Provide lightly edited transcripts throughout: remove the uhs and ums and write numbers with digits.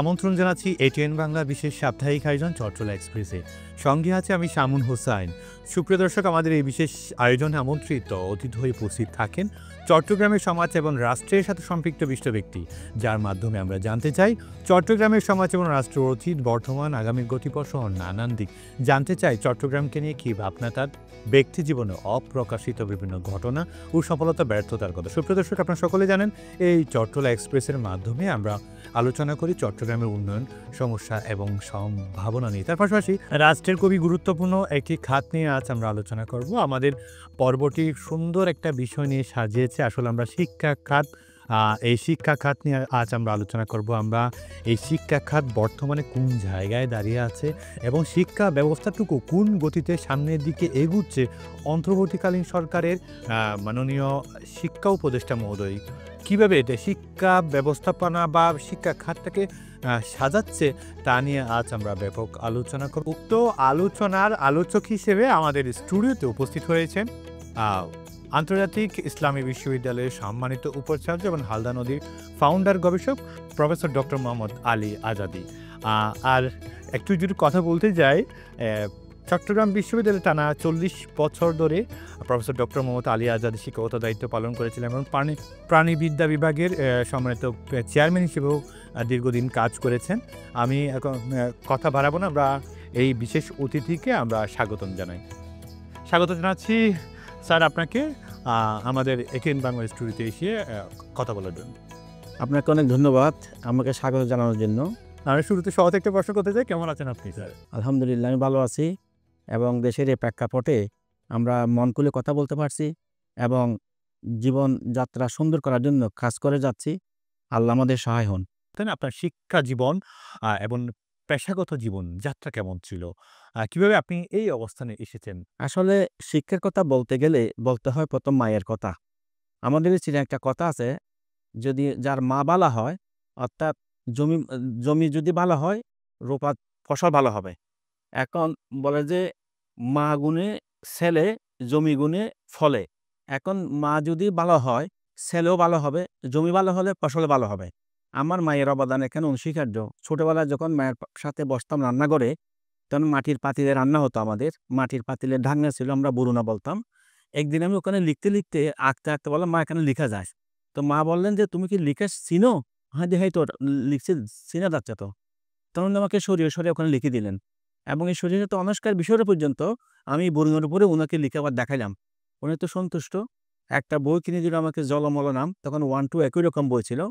আমন্ত্রণ জানাচ্ছি এটিএন বাংলা বিশেষ সাপ্তাহিক আয়োজন চট্টলা এক্সপ্রেসে। সঙ্গে আছে আমি শামুন হোসাইন। সুপ্রিয় দর্শক, আমাদের এই বিশেষ আয়োজনে আমন্ত্রিত অতিথি হয়ে উপস্থিত থাকেন চট্টগ্রামের সমাজ এবং রাষ্ট্রের সাথে সম্পৃক্ত বিশিষ্ট ব্যক্তি, যার মাধ্যমে আমরা জানতে চাই চট্টগ্রামের সমাজ এবং রাষ্ট্রের অতীত, বর্তমান, আগামীর গতিপথ সহ নানান দিক জানতে চাই। চট্টগ্রামকে নিয়ে কী ভাবনা তার, ব্যক্তি জীবনে অপ্রকাশিত বিভিন্ন ঘটনা ও সফলতা ব্যর্থতার কথা। সুপ্রিয় দর্শক, আপনারা সকলে জানেন এই চট্টলা এক্সপ্রেসের মাধ্যমে আমরা আলোচনা করি চট্টগ্রামের উন্নয়ন, সমস্যা এবং সম্ভাবনা নিয়ে। তার পাশাপাশি রাষ্ট্রের খুবই গুরুত্বপূর্ণ একটি খাত নিয়ে আজ আমরা আলোচনা করব। আমাদের পর্বটি সুন্দর একটা বিষয় নিয়ে সাজিয়েছে। আসলে আমরা শিক্ষা খাত, এই শিক্ষা খাত নিয়ে আজ আমরা আলোচনা করব। আমরা এই শিক্ষা খাত বর্তমানে কোন জায়গায় দাঁড়িয়ে আছে এবং শিক্ষা ব্যবস্থাটুকু কোন গতিতে সামনের দিকে এগুচ্ছে অন্তর্বর্তীকালীন সরকারের মাননীয় শিক্ষা উপদেষ্টা মহোদয় কীভাবে এটা শিক্ষা ব্যবস্থাপনা বা শিক্ষা খাতটাকে সাজাচ্ছে তা নিয়ে আজ আমরা ব্যাপক আলোচনা করব। উক্ত আলোচনার আলোচক হিসেবে আমাদের স্টুডিওতে উপস্থিত হয়েছেন আন্তর্জাতিক ইসলামী বিশ্ববিদ্যালয়ের সম্মানিত উপাচার্য এবং হালদা নদীর ফাউন্ডার গবেষক প্রফেসর ডক্টর মোহাম্মদ আলী আজাদি। আর একটু যদি কথা বলতে যাই, চট্টগ্রাম বিশ্ববিদ্যালয়ে টানা 40 বছর ধরে প্রফেসর ডক্টর মোহাম্মদ আলী আজাদি শিক্ষকতার দায়িত্ব পালন করেছিলেন এবং প্রাণীবিদ্যা বিভাগের সম্মানিত চেয়ারম্যান হিসেবেও দীর্ঘদিন কাজ করেছেন। আমি এখন কথা বাড়াবো না, আমরা এই বিশেষ অতিথিকে আমরা স্বাগতম জানাচ্ছি স্যার আপনাকে আমাদের এটিএন বাংলা স্টুডিওতে এসে কথা বলার জন্য। আপনাকে অনেক ধন্যবাদ আমাকে স্বাগত জানানোর জন্য। আমি শুরুতে সহজ একটা প্রশ্ন করতে চাই, কেমন আছেন আপনি স্যার? আলহামদুলিল্লাহ, আমি ভালো আছি এবং দেশের এই প্রেক্ষাপটে আমরা মন খুলে কথা বলতে পারছি এবং জীবনযাত্রা সুন্দর করার জন্য কাজ করে যাচ্ছি। আল্লাহ আমাদের সহায় হন। তাই না? আপনার শিক্ষা জীবন এবং পেশাগত জীবন যাত্রা কেমন ছিল? কিভাবে আপনি এই অবস্থানে এসেছেন? আসলে শিক্ষার কথা বলতে গেলে বলতে হয় প্রথম মায়ের কথা। আমাদের চীনে একটা কথা আছে, যদি যার মা ভালো হয়, অর্থাৎ জমি যদি ভালো হয়, রোপা ফসল ভালো হবে। এখন বলে যে মা গুণে ছেলে, জমি গুণে ফলে। এখন মা যদি ভালো হয়, ছেলেও ভালো হবে, জমি ভালো হলে ফসল ভালো হবে। আমার মায়ের অবদান এখানে অনস্বীকার্য। ছোটবেলায় যখন মায়ের সাথে বসতাম রান্নাঘরে, তখন মাটির পাতিলে রান্না হতো আমাদের। মাটির পাতিলের ঢাকনা ছিল, আমরা বুরুনা বলতাম। একদিন আমি ওখানে লিখতে আঁকতে বললাম, মা এখানে লিখা যায়। তো মা বললেন যে, তুমি কি লিখে চিনো? হ্যাঁ, দেখাই তো লিখছে, চিনা যাচ্ছে তো। তখন আমাকে সরিয়ে ওখানে লিখে দিলেন এবং এই সরিয়ে তো অনস্কার বিষয়টা পর্যন্ত আমি বুরুনার উপরে ওনাকে লিখে আবার দেখাইলাম। উনি তো সন্তুষ্ট। একটা বই কিনে দিল আমাকে, জলমল নাম। তখন 1-2 একই রকম বই ছিল।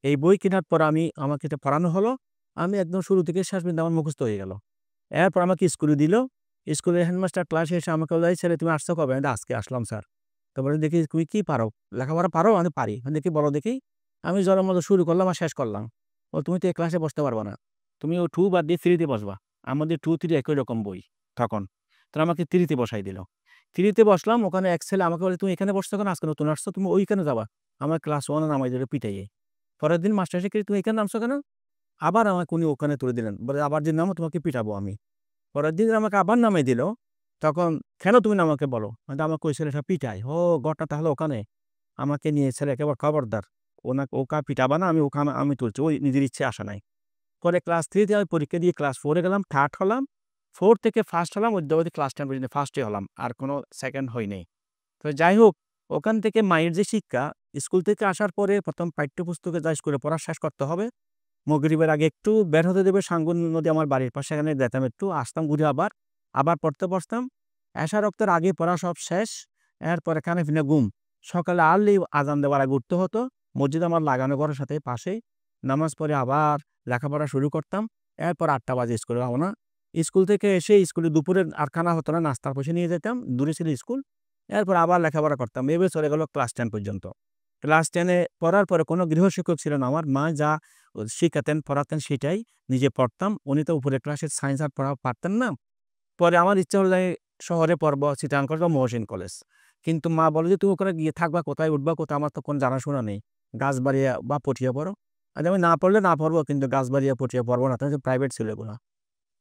এই বই কেনার পর আমাকে এটা পড়ানো হলো। আমি একদম শুরু থেকে শেষ পর্যন্ত আমার মুখস্থ হয়ে গেল। এরপর আমাকে স্কুলে দিল। স্কুলের হেডমাস্টার ক্লাসে এসে আমাকে বলে, ছেলে তুমি আসছো কবে? আমি আজকে আসলাম স্যার। তারপরে দেখি, তুমি কি পারো? লেখাপড়া পারো? আমি পারি। দেখি বলো দেখি। আমি জলমল শুরু করলাম আর শেষ করলাম। তুমি তো এই ক্লাসে বসতে পারবা না, তুমি ও 2 বাদ দিয়ে 3 তে বসবা। আমাদের 2-3 একই রকম বই তখন। তারা আমাকে 3 তে বসাই দিল। 3 তে বসলাম। ওখানে এক ছেলে আমাকে বলে, তুমি এখানে বসছো কেন? আজকে নতুন আসছো, তুমি ওইখানে যাবা। আমার ক্লাস 1 নামাই দিল পিটাইয়ে। পরের দিন মাস্টার এসে, তুমি এখানে নামছো কেন? আবার আমাকে উনি ওখানে তুলে দিলেন। বলে, আবার যে নামো তোমাকে পিটাবো আমি। পরের দিন আমাকে আবার নামাই দিল। তখন, কেন তুমি আমাকে বলো? আমাকে ওই ছেলেটা পিটায়। ঘরটা তাহলে ওখানে। আমাকে নিয়ে ছেলে একেবারে খবরদার, ওকা পিটাবা না, আমি তুলছি, ওই নিজের ইচ্ছে আসা নাই। পরে ক্লাস 3 তে আমি পরীক্ষা দিয়ে ক্লাস 4 এ গেলাম, 3rd হলাম। 4 থেকে ফার্স্ট হলাম, অদ্যাবধি ক্লাস 10 পর্যন্ত ফার্স্টই হলাম, আর কোনো সেকেন্ড হইনি। তো যাই হোক, ওখান থেকে মায়ের যে শিক্ষা, স্কুল থেকে আসার পরে প্রথম পাঠ্যপুস্তকে যা স্কুলে পড়া শেষ করতে হবে, মাগরিবের আগে একটু বের হতে দেবে। সাঙ্গুন নদী আমার বাড়ির পাশে, এখানে যেতাম, একটু আসতাম ঘুরে আবার পড়তে বসতাম। এশা রক্তের আগে পড়া সব শেষ। এরপরে খানে ফিনে ঘুম। সকালে আর্লি আজান দেওয়ার আগে উঠতে হতো। মসজিদ আমার লাগানো ঘরের সাথে পাশেই। নামাজ পড়ে আবার লেখাপড়া শুরু করতাম। এরপর 8টা বাজে স্কুলে রওনা। স্কুল থেকে এসে স্কুলে দুপুরে আর খানা হতো না, নাস্তার পয়সা নিয়ে যেতাম, দূরে ছিল স্কুল। এরপর আবার লেখাপড়া করতাম। এভাবে চলে গেল ক্লাস 10 পর্যন্ত। ক্লাস 10 এ পড়ার পরে কোনো গৃহশিক্ষক ছিল না আমার। মা যা শিখাতেন, পড়াতেন সেটাই নিজে পড়তাম। উনি তো উপরে ক্লাসের সায়েন্স আর পড়া পারতেন না। পরে আমার ইচ্ছা হলো শহরে পড়বো, চিটাগাং করবো, মহসিন কলেজ। কিন্তু মা বলে যে, তুমি ওখানে গিয়ে থাকবা কোথায়, উঠবা কোথায়? আমার তো কোনো জানাশোনা নেই। গাছবাড়িয়া বা পটিয়া পড়ো। আমি না পড়লে না পড়বো, কিন্তু গাছবাড়িয়া পটিয়া পড়বো না, তাহলে প্রাইভেট ছিল এগুলো।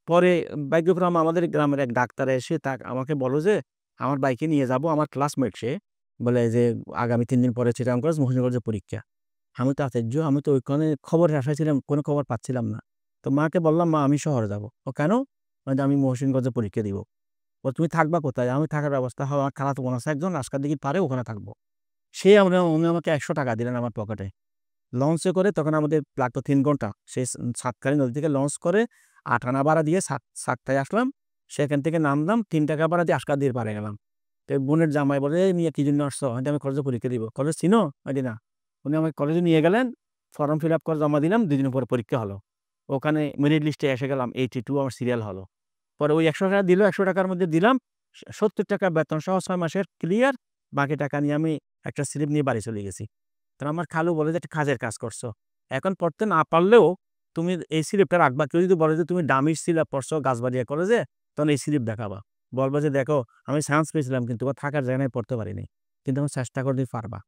পরে ভাগ্যক্রমে আমাদের গ্রামের এক ডাক্তার এসে আমাকে বলো যে, আমার বাইকে নিয়ে যাব। আমার ক্লাসমেট সে বলে যে, আগামী 3 দিন পরে চিটাগাং কলেজ, মহসিন কলেজের পরীক্ষা। আমি তো আশ্চর্য, আমি তো ওইখানে খবরের আশায় ছিলাম, কোনো খবর পাচ্ছিলাম না। তো মাকে বললাম, "মা আমি শহরে যাব।" "ও কেন?" বলে, "আমি মহসিনগঞ্জে পরীক্ষা দিব।" "ও তুমি থাকবা কোথায়?" "আমি থাকার ব্যবস্থা হয়, আমার খালাতো বোন আছে একজন, রাস্কাদিঘির পাড়ে, ওখানে থাকবো।" উনি আমাকে ৳১০০ দিলেন আমার পকেটে। লঞ্চে করে তখন আমাদের লাগতো ৩ ঘন্টা। সেই সাতকারী নদী থেকে লঞ্চ করে ৮ আনা ভাড়া দিয়ে সাতটায় আসলাম। সেখান থেকে নামলাম, ৳৩ ভাড়া দিয়ে আস্কাদির পাড়ে গেলাম। তো বোনের জামাই বলে, "এই মিয়া কি জন্য আসছো?" আমি, "আমি কলেজে পরীক্ষা দিব।" "কলেজ চিনো?" আমি, "না।" উনি আমাকে কলেজে নিয়ে গেলেন। ফর্ম ফিল আপ করে জমা দিলাম। ২ দিন পরে পরীক্ষা হলো। ওখানে মেরিট লিস্টে এসে গেলাম। 82 আমার সিরিয়াল হলো। পরে ওই ৳১০০ দিল। ৳১০০ র মধ্যে দিলাম। ৳৭০ বেতন সহ ৬ মাসের ক্লিয়ার। বাকি টাকা নিয়ে আমি একটা স্লিপ নিয়ে বাড়ি চলে গেছি। তখন আমার খালু বলে যে, "একটা কাজের কাজ করছো। এখন পড়তে না পারলেও তুমি এই স্লিপটা রাখবা। কেউ যদি বলে যে তুমি দামির স্লিপ পড়ছো গাছবাড়িয়া কলেজে, তখন এই স্লিপ দেখাবা। বলবা যে, 'দেখো আমি চান্স পেয়েছিলাম কিন্তু আমার থাকার জায়গায় পড়তে পারিনি। কিন্তু আমি চেষ্টা করলেই পারবা।'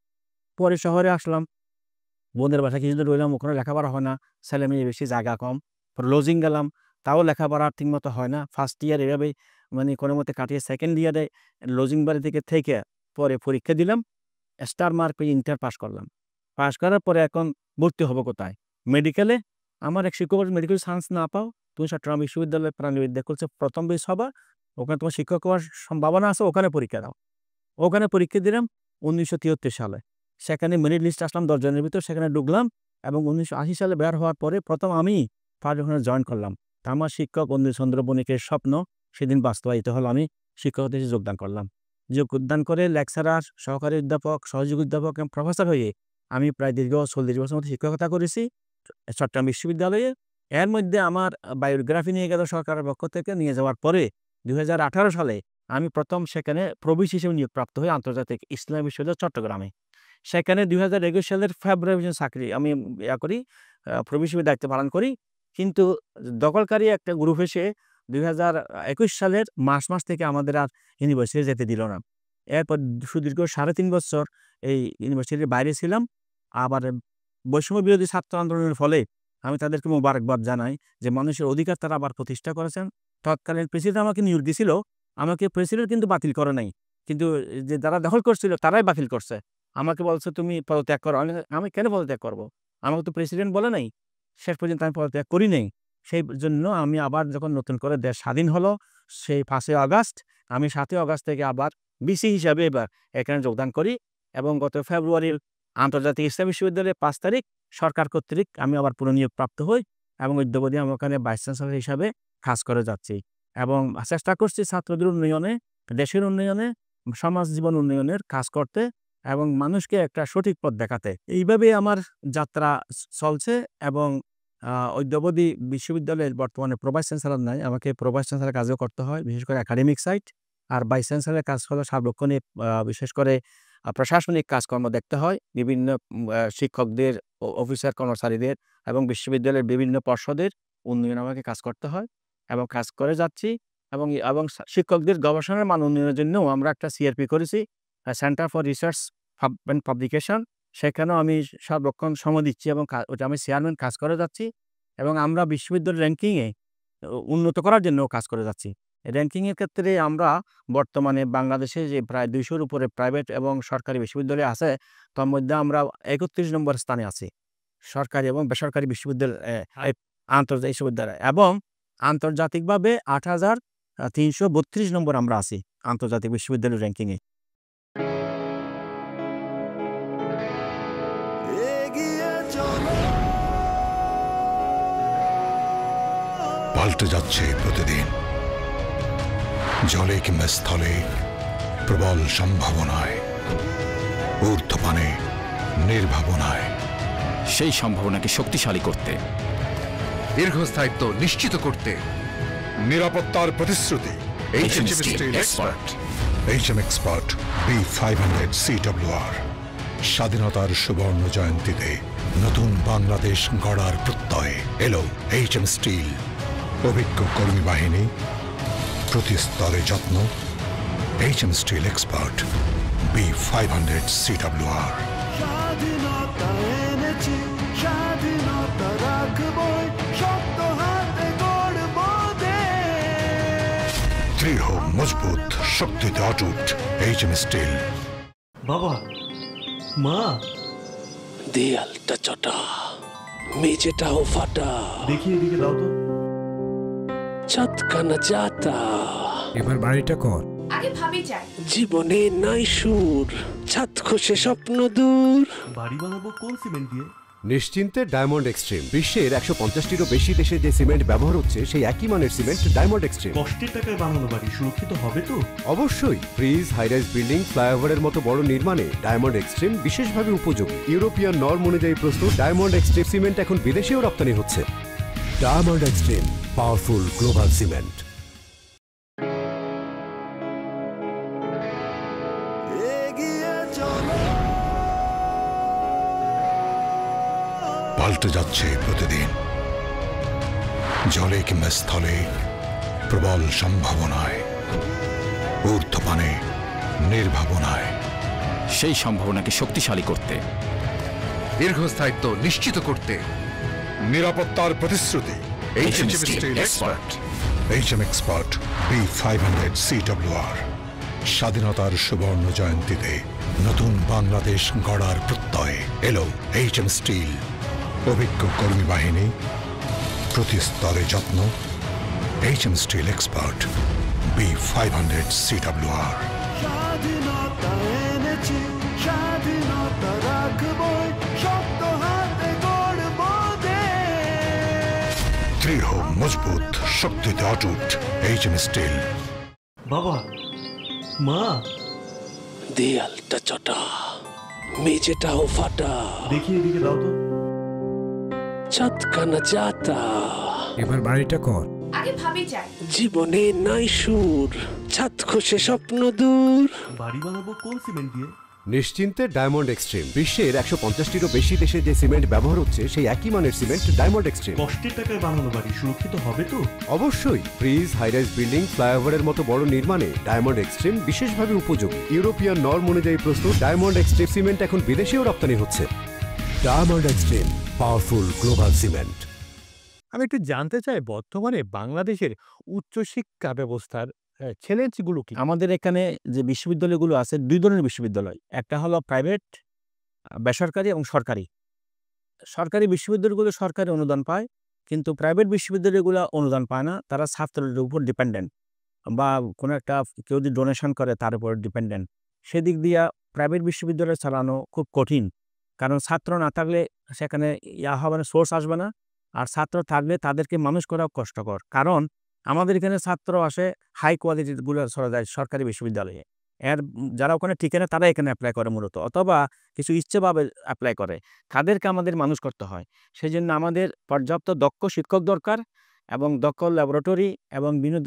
পরে শহরে আসলাম। বোনের বাসায় কিছুদিন রইলাম। ওখানে লেখাপড়া হয় না। ছেলেমেয়ে বেশি, জায়গা কম। পরে লজিং গেলাম। তাও লেখাপড়া ঠিকমতো হয় না। ফার্স্ট ইয়ার এভাবেই মানে কোনোমতে কাটিয়ে সেকেন্ড ইয়ারে লজিং বাড়ি থেকে পরে পরীক্ষা দিলাম। স্টার মার্ক পেয়ে ইন্টার পাস করলাম। পাস করার পরে এখন ভর্তি হব কোথায়? মেডিকেলে। আমার এক শিক্ষক বলছে, "মেডিকেল চান্স না পাও, তুমি চট্টগ্রাম বিশ্ববিদ্যালয়ে প্রাণিবিদ্যা কলেজে প্রথম বেস হবা। ওখানে তোমার শিক্ষক হওয়ার সম্ভাবনা আছে, ওখানে পরীক্ষা দাও।" ওখানে পরীক্ষা দিলাম ১৯৭৩ সালে। সেখানে মেরিট লিস্টে আসলাম ১০ জনের ভিতর, সেখানে ঢুকলাম এবং ১৯৮০ সালে বের হওয়ার পরে প্রথম আমি ফার্স্ট ওখানে জয়েন করলাম। তা আমার শিক্ষক বঙ্কিমচন্দ্র বণিকের স্বপ্ন সেদিন বাস্তবায়িত হলো। আমি শিক্ষকতা হিসেবে যোগদান করলাম। যোগদান করে লেকচারার, সহকারী অধ্যাপক, সহযোগী অধ্যাপক এবং প্রফেসর হয়ে আমি প্রায় দীর্ঘ ৪০ বছর মতো শিক্ষকতা করেছি চট্টগ্রাম বিশ্ববিদ্যালয়ে। এর মধ্যে আমার বায়োগ্রাফি নিয়ে গেল সরকারের পক্ষ থেকে। নিয়ে যাওয়ার পরে ২০১৮ সালে আমি প্রথম সেখানে প্রভিস হিসেবে নিয়োগপ্রাপ্ত হই আন্তর্জাতিক ইসলামী বিশ্ববিদ্যালয় চট্টগ্রামে। সেখানে ২০২১ সালের ফেব্রুয়ারি পর্যন্ত চাকরি আমি প্রভিস হিসেবে দায়িত্ব পালন করি। কিন্তু দখলকারী একটা গ্রুপ এসে ২০২১ সালের মার্চ থেকে আমাদের আর ইউনিভার্সিটি যেতে দিল না। এরপর সুদীর্ঘ ৩.৫ বছর এই ইউনিভার্সিটির বাইরে ছিলাম। আবার বৈষম্য বিরোধী ছাত্র আন্দোলনের ফলে আমি তাদেরকে মোবারকবাদ জানাই যে মানুষের অধিকার তারা আবার প্রতিষ্ঠা করেছেন। তৎকালীন প্রেসিডেন্ট আমাকে নিয়োগ দিছিল। আমাকে প্রেসিডেন্ট কিন্তু বাতিল করে নাই। কিন্তু যে যারা দখল করছিল তারাই বাতিল করছে। আমাকে বলছে, "তুমি পদত্যাগ করো।" আমি কেন পদত্যাগ করব? আমাকে তো প্রেসিডেন্ট বলে নাই। শেষ পর্যন্ত আমি পদত্যাগ করি নাই। সেই জন্য আমি আবার যখন নতুন করে দেশ স্বাধীন হলো সেই ৫ই আগস্ট, আমি ৭ই আগস্ট থেকে আবার ভিসি হিসাবে এবার এখানে যোগদান করি এবং গত ফেব্রুয়ারির আন্তর্জাতিক ইসলামী বিশ্ববিদ্যালয়ের ৫ তারিখ সরকার কর্তৃক আমি আবার পুনঃনিয়োগ প্রাপ্ত হই এবং অদ্যাবধি আমি ওখানে ভাইস চ্যান্সেলর হিসাবে কাজ করে যাচ্ছি এবং চেষ্টা করছি ছাত্রদের উন্নয়নে, দেশের উন্নয়নে, সমাজ জীবন উন্নয়নের কাজ করতে এবং মানুষকে একটা সঠিক পথ দেখাতে। এইভাবেই আমার যাত্রা চলছে এবং অদ্যাবধি বিশ্ববিদ্যালয়ের বর্তমানে প্রো ভাইস চ্যান্সেলর নাই। আমাকে প্রো ভাইস চ্যান্সেলরের কাজও করতে হয়, বিশেষ করে একাডেমিক সাইড। আর ভাইস চ্যান্সেলরের কাজ হলো সার্বক্ষণিক বিশেষ করে প্রশাসনিক কাজকর্ম দেখতে হয়। বিভিন্ন শিক্ষকদের, অফিসার কর্মচারীদের এবং বিশ্ববিদ্যালয়ের বিভিন্ন পর্ষদের উন্নয়নে আমাকে কাজ করতে হয় এবং কাজ করে যাচ্ছি এবং শিক্ষকদের গবেষণার মান উন্নয়নের জন্যও আমরা একটা সিআরপি করেছি, centre for research and publication. সেখানেও আমি সর্বক্ষণ সময় দিচ্ছি এবং ওটা আমি চেয়ারম্যান কাজ করে যাচ্ছি এবং আমরা বিশ্ববিদ্যালয়ের র্যাঙ্কিংয়ে উন্নত করার জন্যও কাজ করে যাচ্ছি। র্যাঙ্কিংয়ের ক্ষেত্রে আমরা বর্তমানে বাংলাদেশে যে প্রায় ২০০-র উপরে প্রাইভেট এবং সরকারি বিশ্ববিদ্যালয় আছে, তার মধ্যে আমরা ৩১ নম্বর স্থানে আছি। সরকারি এবং বেসরকারি বিশ্ববিদ্যালয় আন্তর্জাতিক বিশ্ববিদ্যালয় এবং আন্তর্জাতিকভাবে ৮,৩৩২ নম্বর আমরা আছি আন্তর্জাতিক বিশ্ববিদ্যালয় র্যাঙ্কিংয়ে। পাল্টে যাচ্ছে প্রতিদিন, জলে কিংবা স্থলে, প্রবল সম্ভাবনায়, ঊর্ধ্বপানে, নির্ভাবনায়। সেই সম্ভাবনাকে শক্তিশালী করতে, দীর্ঘস্থায়িত্ব নিশ্চিত করতে, নিরাপত্তার প্রতিশ্রুতি। HM Steel Expert। HM Expert B500 CWR। স্বাধীনতার সুবর্ণ জয়ন্তীতে নতুন বাংলাদেশ গড়ার প্রত্যয় এলো HM স্টিল। অভিজ্ঞ কর্মী বাহিনী, প্রতি স্তরে যত্ন। HM Steel Expert B500 CWR। স্বাধীনতা এনেছি, স্বাধীনতা রাখবই, শক্ত হাতে গড়ব দেশ। দৃঢ়, মজবুত, শক্তিতে অটুট HM স্টিল। বাবা, মা, দেয়ালটা চটা, মেঝেটাও ফাটা, দেখি এদিকে দাও তো। ছাদখানা যাতা, এবার বাড়িটা কর। আগে ভাবি যাই। জীবনে নাই সুর, ছাদ খসে স্বপ্ন দূর। বাড়ি বানাবো কোন সিমেন্ট দিয়ে? নিশ্চিন্তে ডায়মন্ড এক্সট্রিম। বিশ্বের ১৫০টিরও বেশি দেশে যে সিমেন্ট ব্যবহার হচ্ছে সেই একই মানের সিমেন্ট ডায়মন্ড এক্সট্রিম। কষ্টের টাকায় বানানো বাড়ি সুরক্ষিত হবে তো? অবশ্যই। ব্রিজ, হাইরাইজ বিল্ডিং, ফ্লাইওভারের মতো বড় নির্মাণে ডায়মন্ড এক্সট্রিম বিশেষভাবে উপযোগী। ইউরোপিয়ান নর্ম অনুযায়ী প্রস্তুত ডায়মন্ড এক্সট্রিম সিমেন্ট এখন বিদেশেও রপ্তানি হচ্ছে। Diamond extreme, powerful global cement. এগিয়ে চলো, পাল্টে যাচ্ছে প্রতিদিন, জলে কিংবা স্থলে, প্রবল সম্ভাবনায়, ঊর্ধ্বপানে, নির্ভাবনায়। সেই সম্ভাবনাকে শক্তিশালী করতে, দীর্ঘস্থায়িত্ব নিশ্চিত করতে নিরাপত্তার প্রতিশ্রুতি। HM Steel Expert। HM Expert B500 CWR। স্বাধীনতার সুবর্ণ জয়ন্তীতে নতুন বাংলাদেশ গড়ার প্রত্যয় এলো HM স্টিল। অভিজ্ঞ কর্মী বাহিনী, প্রতি স্তরে যত্ন। HM steel expert B500 CWR। স্বাধীনতা এনেছি, স্বাধীনতা রাখবই, শক্ত হাতে গড়ব দেশ। দৃঢ়, মজবুত, শক্তিতে অটুট HM স্টিল। বাবা, মা, দেয়ালটা চটা, মেঝেটাও ফাটা, দেখি এদিকে দাও তো। ছাদখানা যাতা, এবার বাড়িটা কর। আগে ভাবি যাই। জীবনে নাই সুর, ছাদ খসে স্বপ্ন দূর। বাড়ি বানাবো কোন সিমেন্ট দিয়ে? নিশ্চিন্তে ডায়মন্ড এক্সট্রিম। বিশ্বের ১৫০টিরও বেশি দেশে যে সিমেন্ট ব্যবহার হচ্ছে সেই একই মানের সিমেন্ট ডায়মন্ড এক্সট্রিম। কষ্টের টাকায় বানানো বাড়ি সুরক্ষিত হবে তো? অবশ্যই। ব্রিজ, হাইরাইজ বিল্ডিং, ফ্লাইওভারের মতো বড় নির্মাণে ডায়মন্ড এক্সট্রিম বিশেষভাবে উপযোগী। ইউরোপিয়ান নর্ম অনুযায়ী প্রস্তুত ডায়মন্ড এক্সট্রিম সিমেন্ট এখন বিদেশেও রপ্তানি হচ্ছে। Diamond extreme, powerful global cement. আমি একটু জানতে চাই বর্তমানে বাংলাদেশের উচ্চশিক্ষা ব্যবস্থার চ্যালেঞ্জগুলো কি? আমাদের এখানে যে বিশ্ববিদ্যালয়গুলো আছে ২ ধরনের বিশ্ববিদ্যালয়। একটা হলো প্রাইভেট, বেসরকারি এবং সরকারি। সরকারি বিশ্ববিদ্যালয়গুলো সরকারি অনুদান পায়, কিন্তু প্রাইভেট বিশ্ববিদ্যালয়গুলো অনুদান পায় না। তারা ছাত্রদের উপর ডিপেন্ডেন্ট, বা কোনো একটা কেউ যদি ডোনেশন করে তার উপর ডিপেন্ডেন্ট। সেদিক দিয়া প্রাইভেট বিশ্ববিদ্যালয় চালানো খুব কঠিন, কারণ ছাত্র না থাকলে সেখানে হবে না, সোর্স আসবে না। আর ছাত্র থাকলে তাদেরকে মানুষ করাও কষ্টকর, কারণ আমাদের এখানে ছাত্র আসে হাই কোয়ালিটিগুলো চলে যায় সরকারি বিশ্ববিদ্যালয়ে। যারা ওখানে টিকে না তারা এখানে অ্যাপ্লাই করে মূলত, অথবা কিছু ইচ্ছেভাবে অ্যাপ্লাই করে। তাদেরকে আমাদের মানুষ করতে হয়। সেই জন্য আমাদের পর্যাপ্ত দক্ষ শিক্ষক দরকার, এবং দক্ষ ল্যাবরেটরি এবং বিভিন্ন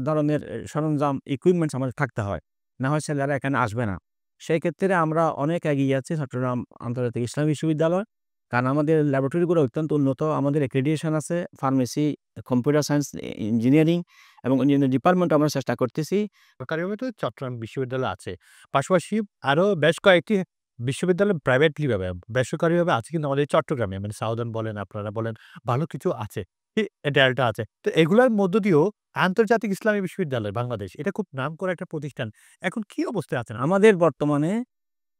ধরনের সরঞ্জাম, ইকুইপমেন্টস আমাদের থাকতে হয়। না হয় ছেলেরা এখানে আসবে না। সেই ক্ষেত্রে আমরা অনেক এগিয়ে যাচ্ছি চট্টগ্রাম আন্তর্জাতিক ইসলামী বিশ্ববিদ্যালয়, কারণ আমাদের ল্যাবরেটরিগুলো অত্যন্ত উন্নত। আমাদের অ্যাক্রেডিটেশন আছে, ফার্মেসি, কম্পিউটার সায়েন্স, ইঞ্জিনিয়ারিং এবং ইঞ্জিনিয়ারিং ডিপার্টমেন্ট আমরা চেষ্টা করতেছি। সরকারিভাবে তো চট্টগ্রাম বিশ্ববিদ্যালয় আছে, পাশাপাশি আরও বেশ কয়েকটি বিশ্ববিদ্যালয় প্রাইভেটলি ভাবে, বেসরকারিভাবে আছে, কিন্তু আমাদের চট্টগ্রামে মানে সাউদার্ন বলেন, আপনারা বলেন, ভালো কিছু আছে, ডেল্টা আছে। তো এগুলোর মধ্য দিয়েও আন্তর্জাতিক ইসলামী বিশ্ববিদ্যালয় বাংলাদেশ, এটা খুব নামকরা একটা প্রতিষ্ঠান, এখন কি অবস্থায় আছেন? আমাদের বর্তমানে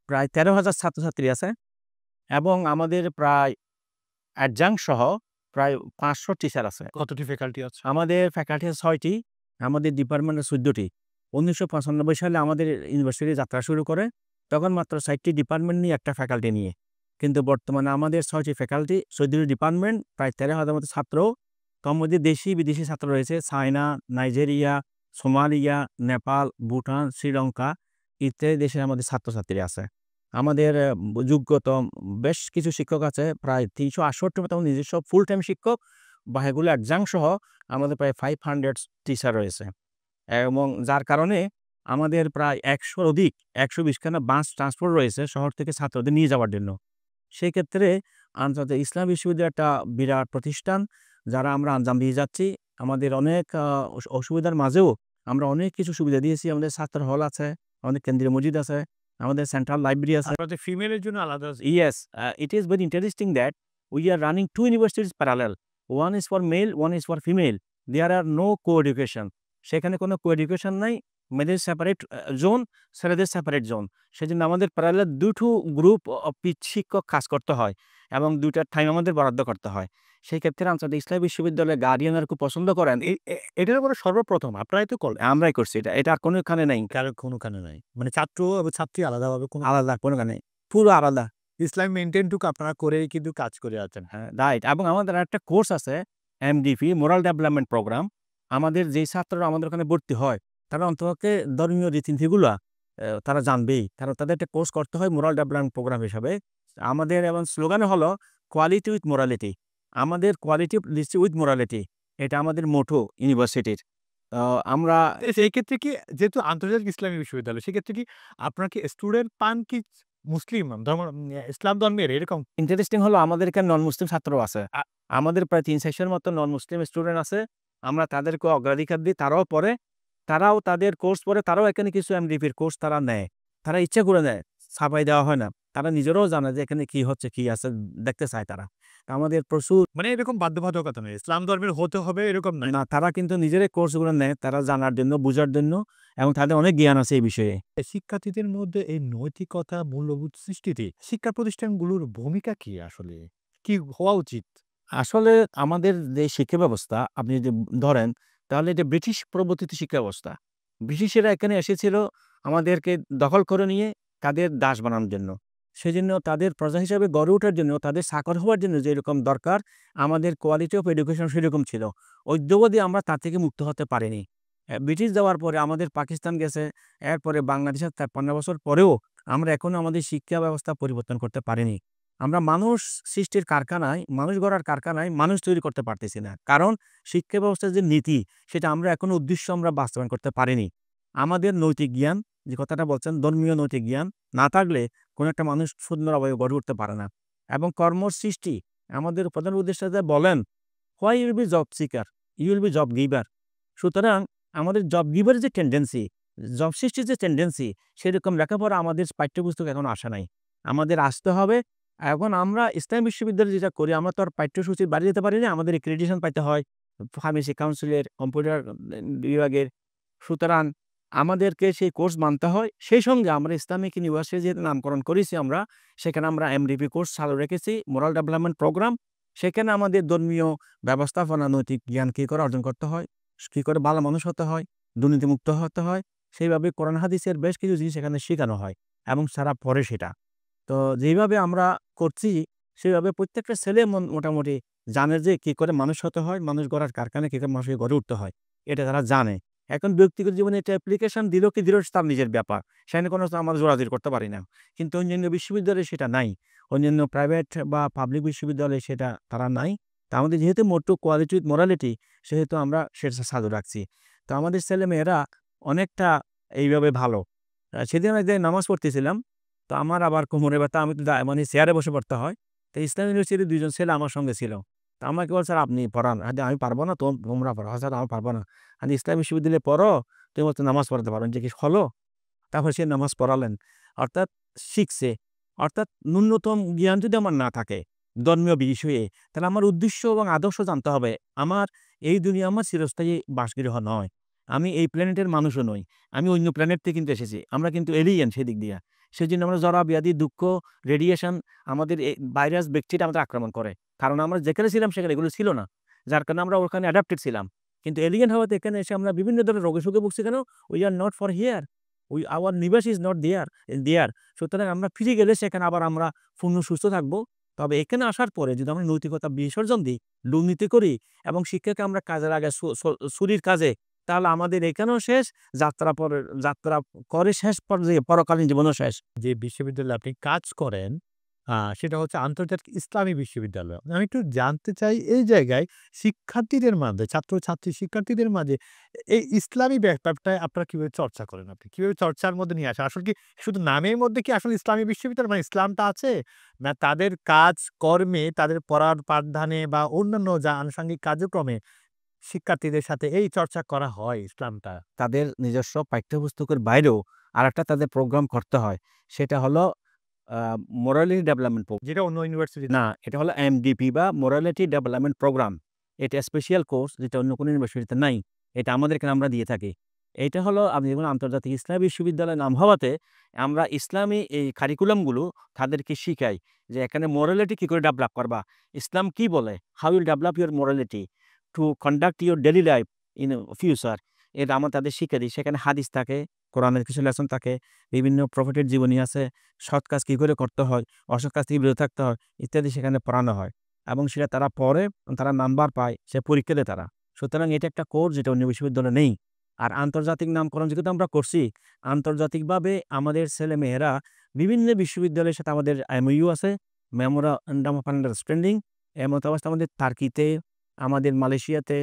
প্রায় ১৩,০০০ ছাত্রছাত্রী আছে, এবং আমাদের প্রায় অ্যাডজাঙ্ক সহ প্রায় ৫০০ টিচার আছে। কতটি ফ্যাকাল্টি আছে? আমাদের ফ্যাকাল্টি আছে ৬টি, আমাদের ডিপার্টমেন্টে ১৪টি। ১৯৯৫ সালে আমাদের ইউনিভার্সিটি যাত্রা শুরু করে, তখন মাত্র ৬টি ডিপার্টমেন্ট নিয়ে একটা ফ্যাকাল্টি নিয়ে। কিন্তু বর্তমানে আমাদের ৬টি ফ্যাকাল্টি, ১৪টি ডিপার্টমেন্ট, প্রায় ১৩,০০০ মতো ছাত্র। তার মধ্যে দেশি বিদেশি ছাত্র রয়েছে, China, Nigeria, Somalia, Nepal, Bhutan, Sri Lanka ইত্যাদি দেশের আমাদের ছাত্রছাত্রী আছে। আমাদের যোগ্যত বেশ কিছু শিক্ষক আছে, প্রায় ৩৬৮ মতো নিজস্ব ফুল টাইম শিক্ষক, বা এগুলো অ্যাডজাঙ্ক সহ আমাদের প্রায় 500 টিচার রয়েছে। এবং যার কারণে আমাদের প্রায় ১০০-র অধিক, ১২০ খানা বাস ট্রান্সপোর্ট রয়েছে শহর থেকে ছাত্রদের নিয়ে যাওয়ার জন্য। সেই ক্ষেত্রে আন্তর্জাতিক ইসলাম বিশ্ববিদ্যালয় একটা বিরাট প্রতিষ্ঠান, যারা আমরা আঞ্জাম দিয়ে যাচ্ছি। আমাদের অনেক অসুবিধার মাঝেও আমরা অনেক কিছু সুবিধা দিয়েছি। আমাদের ছাত্র হল আছে, আমাদের কেন্দ্রীয় মসজিদ আছে, আমাদের সেন্ট্রাল লাইব্রেরি আছে। আপনাদের ফিমেলের জন্য আলাদা? Yes, it is very interesting that we are running 2 universities parallel. One is for male, one is for female. There are no co-education. সেখানে কোনো co-education নাই, মেয়েদের সেপারেট জোন, ছেলেদের সেপারেট জোন। সেজন্য আমাদের প্যারালাল দুটো গ্রুপ শিক্ষক কাজ করতে হয় এবং 2টা টাইম আমাদের বরাদ্দ করতে হয়। সেই ক্ষেত্রে আন্তর্জাতিক ইসলামী বিশ্ববিদ্যালয়ের গার্ডিয়ানরা খুব পছন্দ করেন। এটার উপরে সর্বপ্রথম আপনারাই তো করলেন, আমরাই করছি এটা। এটা আর কোনোখানে নেই। কারো কোনোখানে নাই, মানে ছাত্র এবং ছাত্রী আলাদাভাবে কোনো আলাদা কোনোখানে, পুরো আলাদা। ইসলাম মেনটেনটুকু আপনারা করেই কিন্তু কাজ করে আছেন। হ্যাঁ, রাইট। এবং আমাদের একটা কোর্স আছে এমডিপি, মোরাল ডেভেলপমেন্ট প্রোগ্রাম। আমাদের যেই ছাত্ররা আমাদের ওখানে ভর্তি হয় তারা অন্ততপক্ষে ধর্মীয় রীতিনীতিগুলো তারা জানবেই, কারণ তাদের একটা কোর্স করতে হয় মোরাল ডেভেলপমেন্ট প্রোগ্রাম হিসাবে। আমাদের এবং স্লোগানে হলো কোয়ালিটি উইথ মোরালিটি। আমাদের কোয়ালিটি উইথ মোরালিটি, এটা আমাদের মোটো ইউনিভার্সিটির। আমরা সেই ক্ষেত্রে কি, যেহেতু আন্তর্জাতিক ইসলামী বিশ্ববিদ্যালয়, সেক্ষেত্রে কি আপনার কি স্টুডেন্ট পান কি মুসলিম ধর্ম, ইসলাম ধর্মের এরকম? ইন্টারেস্টিং হলো আমাদের এখানে নন মুসলিম ছাত্রও আছে। আমাদের প্রায় 3 সেকশনের মতো নন মুসলিম স্টুডেন্ট আছে। আমরা তাদেরকে অগ্রাধিকার দিই, তারাও পড়ে, তারাও তাদের কোর্স পড়ে, তারাও এখানে কিছু এমডিপির কোর্স তারা নেয়। তারা ইচ্ছা করে নেয়, ছাপাই দেওয়া হয় না। তারা নিজেরাও জানে যে এখানে কি হচ্ছে, কি আছে দেখতে চায় তারা। আমাদের প্রচুর, মানে এরকম বাধ্যবাধকতা নেই ইসলাম ধর্মের হতে হবে এরকম নাই। না, তারা কিন্তু নিজেরাই কোর্সগুলো নেয়, তারা জানার জন্য, বোঝার জন্য, এবং তাদের অনেক জ্ঞান আছে এই বিষয়ে। শিক্ষার্থীদের মধ্যে এই নৈতিকতা মূল্যবোধ সৃষ্টিতে শিক্ষা প্রতিষ্ঠানগুলোর ভূমিকা কি, আসলে কি হওয়া উচিত? আসলে আমাদের যে শিক্ষা ব্যবস্থা আপনি যদি ধরেন, তাহলে এটা ব্রিটিশ প্রবর্তিত শিক্ষা ব্যবস্থা। ব্রিটিশেরা এখানে এসেছিল আমাদেরকে দখল করে নিয়ে তাদের দাস বানানোর জন্য। সেজন্য তাদের প্রজা হিসাবে গড়ে ওঠার জন্য, তাদের চাকর হওয়ার জন্য যেরকম দরকার, আমাদের কোয়ালিটি অফ এডুকেশন সেরকম ছিল। অদ্যাবধি আমরা তার থেকে মুক্ত হতে পারিনি। ব্রিটিশ যাওয়ার পরে আমাদের পাকিস্তান গেছে, এরপরে বাংলাদেশের 53 বছর পরেও আমরা এখনো আমাদের শিক্ষা ব্যবস্থা পরিবর্তন করতে পারিনি। আমরা মানুষ সৃষ্টির কারখানায়, মানুষ গড়ার কারখানায় মানুষ তৈরি করতে পারতেছি না। কারণ শিক্ষা ব্যবস্থার যে নীতি, সেটা আমরা এখনো উদ্দেশ্য আমরা বাস্তবায়ন করতে পারিনি। আমাদের নৈতিক জ্ঞান, যে কথাটা বলছেন, ধর্মীয় নৈতিক জ্ঞান না থাকলে কোনো একটা মানুষ সুন্দরভাবে গড়ে উঠতে পারে না। এবং কর্ম সৃষ্টি, আমাদের প্রধান উদ্দেশ্য যে বলেন, why you'll be job seeker, you will be job giver. সুতরাং আমাদের জব গিভারের যে টেন্ডেন্সি, জব সৃষ্টির যে টেন্ডেন্সি, সেরকম লেখাপড়া আমাদের পাঠ্যপুস্তক এখন আসা নাই। আমাদের আসতে হবে। এখন আমরা ইসলামী বিশ্ববিদ্যালয়ে যেটা করি, আমরা তো আর পাঠ্যসূচির বাইরে যেতে পারি না। আমাদের অ্যাক্রেডিটেশন পাইতে হয় ফার্মেসি কাউন্সিলের, কম্পিউটার বিভাগের। সুতরাং আমাদেরকে সেই কোর্স মানতে হয়। সেই সঙ্গে আমরা ইসলামিক ইউনিভার্সিটি যেহেতু নামকরণ করেছি আমরা, সেখানে আমরা এমডিপি কোর্স চালু রেখেছি, মোরাল ডেভেলপমেন্ট প্রোগ্রাম। সেখানে আমাদের ধর্মীয় ব্যবস্থাপনা, নৈতিক জ্ঞান কী করে অর্জন করতে হয়, কী করে ভালো মানুষ হতে হয়, দুর্নীতিমুক্ত হতে হয়, সেইভাবে কোরআন হাদিসের বেশ কিছু জিনিস সেখানে শেখানো হয় এবং সারা পড়ে সেটা। তো যেইভাবে আমরা করছি, সেভাবে প্রত্যেকটা ছেলে মোটামুটি জানে যে কী করে মানুষ হতে হয়, মানুষ গড়ার কারখানায় কী করে মানুষকে গড়ে উঠতে হয়, এটা তারা জানে। এখন ব্যক্তিগত জীবনে এটা অ্যাপ্লিকেশন দিল কি দিল তার নিজের ব্যাপার, সেখানে কোনো আমরা জোরাজুরি করতে পারি না। কিন্তু অন্যান্য বিশ্ববিদ্যালয়ে সেটা নাই, অন্যান্য প্রাইভেট বা পাবলিক বিশ্ববিদ্যালয়ে সেটা তারা নাই। তা আমাদের যেহেতু মোটো কোয়ালিটি উইথ মোরালিটি, সেহেতু আমরা সেটা চালু রাখছি। তো আমাদের ছেলেমেয়েরা অনেকটা এইভাবে ভালো। সেদিন আমি যে নামাজ পড়তেছিলাম, তো আমার আবার কোমরে ব্যথা, আমি তো মানে চেয়ারে বসে পড়তে হয়। তো ইসলাম ইউনিভার্সিটির 2 জন ছেলে আমার সঙ্গে ছিল। তো আমাকে বল, স্যার আপনি পড়ান। আমি পারবো না, তোমরা পড়ো। স্যার আমি পারবো না। আমি ইসলাম বিশ্ববিদ্যালয়ে পড়ো, তুমি বলছো নামাজ পড়াতে পারো, যে কি হলো? তারপর সে নামাজ পড়ালেন, অর্থাৎ শিখছে। অর্থাৎ ন্যূনতম জ্ঞান যদি আমার না থাকে ধর্মীয় বিষয়ে, তাহলে আমার উদ্দেশ্য এবং আদর্শ জানতে হবে। আমার এই দুনিয়া আমার চিরস্থায়ী বাসগৃহ নয়, আমি এই প্ল্যানেটের মানুষও নই, আমি অন্য প্ল্যানেট থেকে কিন্তু এসেছি। আমরা কিন্তু এলিয়েন সেদিক দিয়ে। সেজন্য আমরা জরা ব্যাধি, দুঃখ, রেডিয়েশন, আমাদের এই ভাইরাস, ব্যাকটেরিয়া আমাদের আক্রমণ করে। কারণ আমরা যেখানে ছিলাম সেখানে এগুলো ছিল না, যার কারণে আমরা ওখানে অ্যাডাপ্টেড ছিলাম। কিন্তু এলিয়েন হওয়াতে এখানে এসে আমরা বিভিন্ন ধরনের রোগে সুখে ভুগছি। কেন? We are not for here, our নিবাস ইজ নট দেয়ার। সুতরাং আমরা ফিরে গেলে সেখানে আবার আমরা পূর্ণ সুস্থ থাকবো। তবে এখানে আসার পরে যদি আমরা নৈতিকতা বিসর্জন দিই, দুর্নীতি করি এবং শিক্ষাকে আমরা কাজের আগে চুরির কাজে, তাহলে আমাদের এখানেও শেষ, যাত্রা করে শেষ পর্যায়ে পরকালীন জীবনও শেষ। যে বিশ্ববিদ্যালয়ে আপনি কাজ করেন, সেটা হচ্ছে আন্তর্জাতিক ইসলামী বিশ্ববিদ্যালয়। আমি একটু জানতে চাই এই জায়গায় শিক্ষার্থীদের মাঝে, ছাত্রছাত্রী শিক্ষার্থীদের মাঝে এই ইসলামী ব্যাপারটা আপনারা কিভাবে চর্চা করেন? আপনি কিভাবে চর্চার মধ্যে নিয়ে আসেন? আসলে কি শুধু নামের মধ্যে কি আসলে ইসলামী বিশ্ববিদ্যালয় মানে ইসলামটা আছে? না তাদের কাজ কর্মে, তাদের পড়ার পাঠদানে বা অন্যান্য যা আনুষঙ্গিক কার্যক্রমে শিক্ষার্থীদের সাথে এই চর্চা করা হয় ইসলামটা? তাদের নিজস্ব পাঠ্যপুস্তকের বাইরেও আরেকটা তাদের প্রোগ্রাম করতে হয়। সেটা হলো মোরালিটি ডেভেলপমেন্ট প্রোগ্রাম। যেটা অন্য ইউনিভার্সিটি না, এটা হলো এমডিপি বা মোরালিটি ডেভেলপমেন্ট প্রোগ্রাম। এটা স্পেশাল কোর্স, যেটা অন্য কোনো ইউনিভার্সিটিতে নাই। এটা আমাদের এখানে আমরা দিয়ে থাকি। এইটা হলো আমি যেমন আন্তর্জাতিক ইসলামী বিশ্ববিদ্যালয়ের নাম হওয়াতে আমরা ইসলামী এই কারিকুলামগুলো তাদেরকে শিখাই যে এখানে মোরালিটি কী করে ডেভেলপ করবা, ইসলাম কি বলে, how will develop your morality to conduct your daily life in future, এটা আমরা তাদের শিখে দিই। সেখানে হাদিস থাকে, কোরআনের কিছু লেসন থাকে, বিভিন্ন প্রফেটের জীবনী আছে, সৎ কাজ কী করে করতে হয়, অসৎ কাজ থেকে বিরত থাকতে হয় ইত্যাদি সেখানে পড়ানো হয় এবং সেটা তারা পড়ে, তারা নাম্বার পায়, সে পরীক্ষা দেয় তারা। সুতরাং এটা একটা কোর্স যেটা অন্য বিশ্ববিদ্যালয়ে নেই। আর আন্তর্জাতিক নামকরণ যেহেতু আমরা করছি, আন্তর্জাতিকভাবে আমাদের ছেলে মেয়েরা বিভিন্ন বিশ্ববিদ্যালয়ের সাথে আমাদের MOU আছে, মেমোরান্ডাম অফ আন্ডারস্ট্যান্ডিং। এর মতো অবস্থা আমাদের টার্কিতে, আমাদের মালয়েশিয়াতে,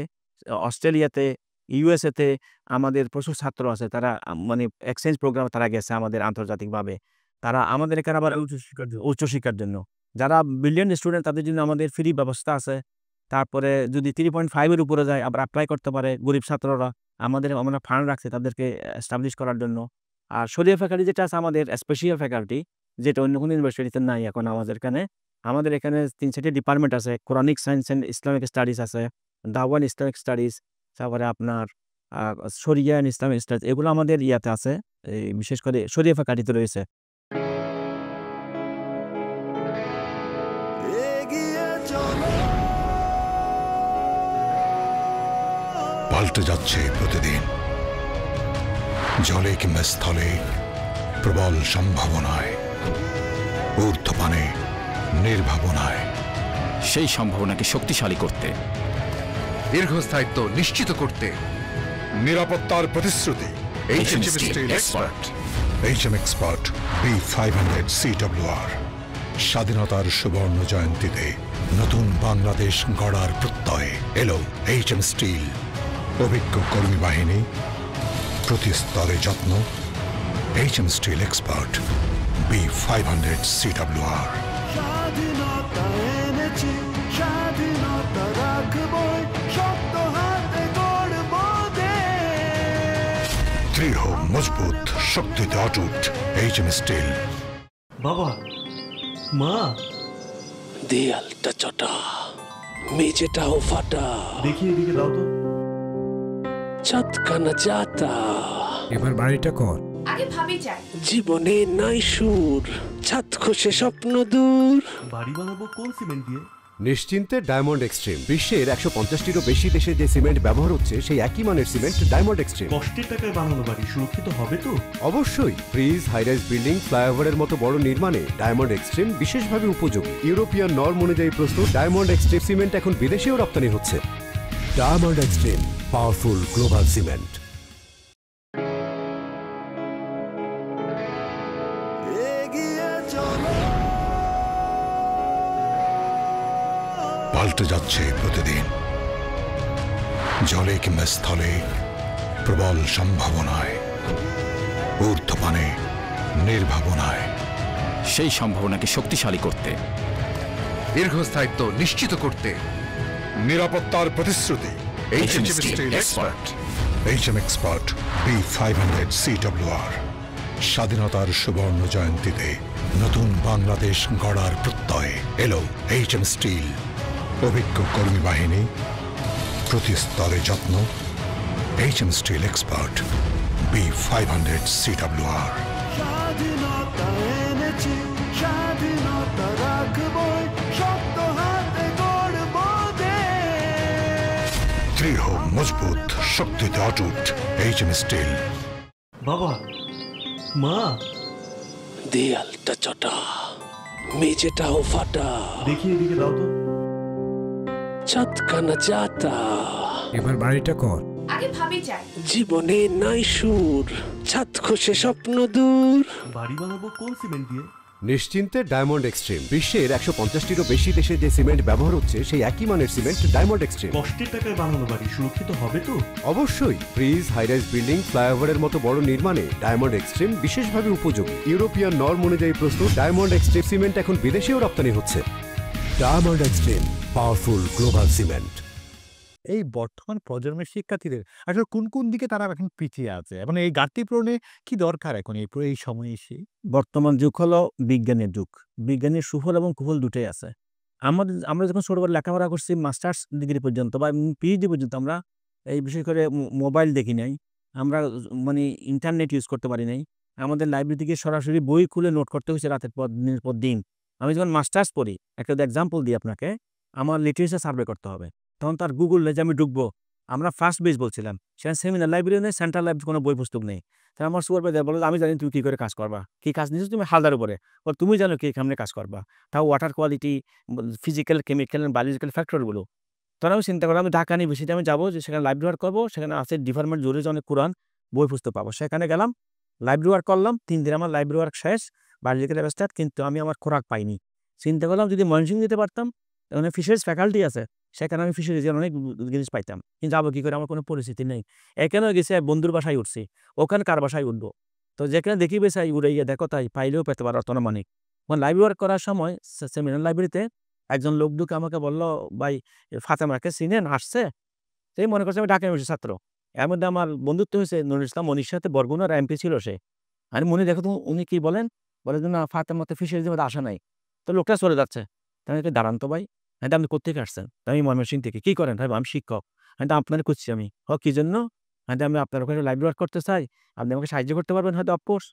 অস্ট্রেলিয়াতে, USA-তে আমাদের প্রচুর ছাত্র আছে, তারা মানে এক্সচেঞ্জ প্রোগ্রামে তারা গেছে আমাদের আন্তর্জাতিকভাবে। তারা আমাদের এখানে আবার উচ্চশিক্ষার জন্য যারা ব্রিলিয়ান্ট স্টুডেন্ট তাদের জন্য আমাদের ফ্রি ব্যবস্থা আছে। তারপরে যদি 3.5-এর উপরে যায় আবার অ্যাপ্লাই করতে পারে গরিব ছাত্ররা। আমরা ফান্ড রাখছি তাদেরকে এস্টাবলিশ করার জন্য। আর শরিয়া ফ্যাকাল্টি যেটা আছে আমাদের স্পেশাল ফ্যাকাল্টি, যেটা অন্য কোনো ইউনিভার্সিটিতে নাই এখন আমাদের এখানে। আমাদের এখানে 3-4টি ডিপার্টমেন্ট আছে, Quranic science and Islamic studies আছে, দাওয়ান ইসলামিক স্টাডিজ, তারপরে আপনার শরিয়া অ্যান্ড ইসলামিক স্টাডিজ, এগুলো আমাদের ইয়াতে আছে, এই বিশেষ করে শরিয়া ফ্যাকাল্টিতে রয়েছে। পাল্টে যাচ্ছে প্রতিদিন, জলে কিংবা স্থলে, প্রবল সম্ভাবনায়, ঊর্ধ্বপানে, নির্ভাবনায়। সেই সম্ভাবনাকে শক্তিশালী করতে, দীর্ঘস্থায়িত্ব নিশ্চিত করতে নিরাপত্তার প্রতিশ্রুতি। HM Steel Expert। HM Expert B500 CWR। স্বাধীনতার সুবর্ণ জয়ন্তীতে নতুন বাংলাদেশ গড়ার প্রত্যয়ে এলো HM স্টিল। অভিজ্ঞ কর্মী বাহিনী, প্রতি স্তরে যত্ন। HM steel expert B500 CWR। দৃঢ়, মজবুত, শক্তিতে অটুট। HM steel. বাবা, মা, দেয়ালটা চটা, মেঝেটাও ফাটা, দেখি এদিকে দাও তো। ছাদখানা যাতা, এবার বাড়িটা কর। আগে ভাবি যাই। জীবনে নাই সুর, ছাদ খসে স্বপ্ন দূর। বাড়ি বানাবো কোন সিমেন্ট দিয়ে? নিশ্চিন্তে ডায়মন্ড এক্সট্রিম। বিশ্বের 150টিরও বেশি দেশে যে সিমেন্ট ব্যবহার হচ্ছে সেই একই মানের সিমেন্ট ডায়মন্ড এক্সট্রিম। কষ্টের টাকায় বানানো বাড়ি সুরক্ষিত হবে তো? অবশ্যই। ব্রিজ, হাইরাইজ বিল্ডিং, ফ্লাইওভারের মতো বড় নির্মাণে ডায়মন্ড এক্সট্রিম বিশেষভাবে উপযোগী। ইউরোপিয়ান নর্ম অনুযায়ী প্রস্তুত ডায়মন্ড এক্সট্রিম সিমেন্ট এখন বিদেশেও রপ্তানি হচ্ছে। Diamond extreme, powerful global cement. পাল্টে যাচ্ছে প্রতিদিন, জলে কিংবা স্থলে, প্রবল সম্ভাবনায়, ঊর্ধ্বপানে, নির্ভাবনায়। সেই সম্ভাবনাকে শক্তিশালী করতে, দীর্ঘস্থায়িত্ব নিশ্চিত করতে নিরাপত্তার প্রতিশ্রুতি। HM Steel Expert। HM Expert B500 CWR। স্বাধীনতার সুবর্ণ জয়ন্তীতে নতুন বাংলাদেশ গড়ার প্রত্যয়ে এলো HM স্টিল। অভিজ্ঞ কর্মী বাহিনী, প্রতি স্তরে যত্ন। HM steel expert B500 CWR। দৃঢ়, মজবুত, শক্তিতে অটুট। HM steel. বাবা, মা, দেয়ালটা চটা, মেঝেটাও ফাটা, দেখি এদিকে দাও তো। ছাদখানা যাতা, এবার বাড়িটা কর। আগে ভাবি যাই। জীবনে নাই সুর, ছাদ খসে স্বপ্ন দূর। বাড়ি বানাবো কোন সিমেন্ট দিয়ে? নিশ্চিন্তে ডায়মন্ড এক্সট্রিম। বিশ্বের 150টিরও বেশি দেশে যে সিমেন্ট ব্যবহার হচ্ছে সেই একই মানের সিমেন্ট ডায়মন্ড এক্সট্রিম। কষ্টের টাকায় বানানো বাড়ি সুরক্ষিত হবে তো? অবশ্যই। ব্রিজ, হাইরাইজ বিল্ডিং, ফ্লাইওভারের মতো বড় নির্মাণে ডায়মন্ড এক্সট্রিম বিশেষভাবে উপযোগী। ইউরোপিয়ান নর্ম অনুযায়ী প্রস্তুত ডায়মন্ড এক্সট্রিম সিমেন্ট এখন বিদেশেও রপ্তানি হচ্ছে। Diamond extreme, powerful global cement. এই বর্তমান প্রজন্মের শিক্ষার্থীদের আসলে কোন কোন দিকে তারা এখন পিছিয়ে আছে এবং এই ঘাটতি পূরণে কি দরকার এখন এই সময়ে এসে? বর্তমান যুগ হলো বিজ্ঞানের যুগ। বিজ্ঞানের সুফল এবং কুফল দুটোই আছে। আমরা যখন ছোটবেলা লেখাপড়া করছি মাস্টার্স ডিগ্রি পর্যন্ত বা PhD পর্যন্ত আমরা এই বিশেষ করে মোবাইল দেখি নাই, আমরা মানে ইন্টারনেট ইউজ করতে পারি নাই। আমাদের লাইব্রেরি থেকে সরাসরি বই খুলে নোট করতে হয়েছে রাতের পর দিনের পর দিন। আমি যখন মাস্টার্স পড়ি, একটা এক্সাম্পল দিই আপনাকে, আমার লিটারেচার সার্ভে করতে হবে। তখন তার গুগলে যে আমি ঢুকবো, আমরা ফার্স্ট বেজ বলছিলাম, সেখানে সেমিনার লাইব্রেরি নেই, সেন্ট্রাল লাইব্রেরি কোনো বই পুস্তক নেই। তাহলে আমার সুপারভাইজার বলে, আমি জানি তুমি কী করে কাজ করবা, কী কাজ নিয়েছো তুমি হালদার উপরে, তুমি জানো কি কেমনে কাজ করবা, তাও water quality, physical, chemical, biological ফ্যাক্টরগুলো। তখন আমি চিন্তা করলাম, আমি ঢাকা ইউনিভার্সিটি আমি যাবো, যে সেখানে লাইব্রেরি ওয়ার্ক করবো, সেখানে আছে ডিপার্টমেন্ট জুড়ে অনেক কোরআন বই পুস্তক পাবো। সেখানে গেলাম, লাইব্রেরি ওয়ার্ক করলাম, 3 দিন আমার লাইব্রেরি ওয়ার্ক শেষ, বায়োলজিক্যাল স্টার্ট, কিন্তু আমি আমার খোরাক পাইনি। চিন্তা করলাম যদি ময়মনসিংহ দিতে পারতাম, ওখানে ফিশারিজ ফ্যাকাল্টি আছে, সেখানে আমি ফিশারিজের অনেক জিনিস পাইতাম, কিন্তু যাবো কী করে, আমার কোনো পরিস্থিতি নেই। এখানেও গেছি, বন্ধুর বাসায় উঠছি, ওখানে কার বাসায় উঠবো, তো যেখানে দেখি বেসাই উড়ে গিয়ে দেখো তাই পাইলেও পেতে পারো অর্থনমানিক। লাইব্রেরি ওয়ার্ক করার সময় সেমিনার লাইব্রেরিতে একজন লোক ঢুকে আমাকে বললো, ভাই ফাতেমাকে চিনেন, আসছে? সেই মনে করছে আমি ঢাকা ইউনিভার্সিটির ছাত্র। এর মধ্যে আমার বন্ধুত্ব হয়েছে নুরুল ইসলাম মনির সাথে, বরগুনার এমপি ছিল সে। আমি মনে দেখো তো উনি কি বলেন, বলে যে না ফাতেমাতে ফিশারিজের মধ্যে আসা নাই, তো লোকটা চলে যাচ্ছে। তাই আমি দাঁড়ান তো ভাই, হ্যাঁ আপনি কোথেকে আসছেন? আমি ময়মনসিংহ থেকে। কী করেন? ভাই আমি শিক্ষক। হ্যাঁ আপনার খুঁজছি আমি। কী জন্য? হ্যাঁ আমি আপনার ওখানে লাইব্রেরি ওয়ার্ক করতে চাই, আপনি আমাকে সাহায্য করতে পারবেন? হয়তো অফকোর্স।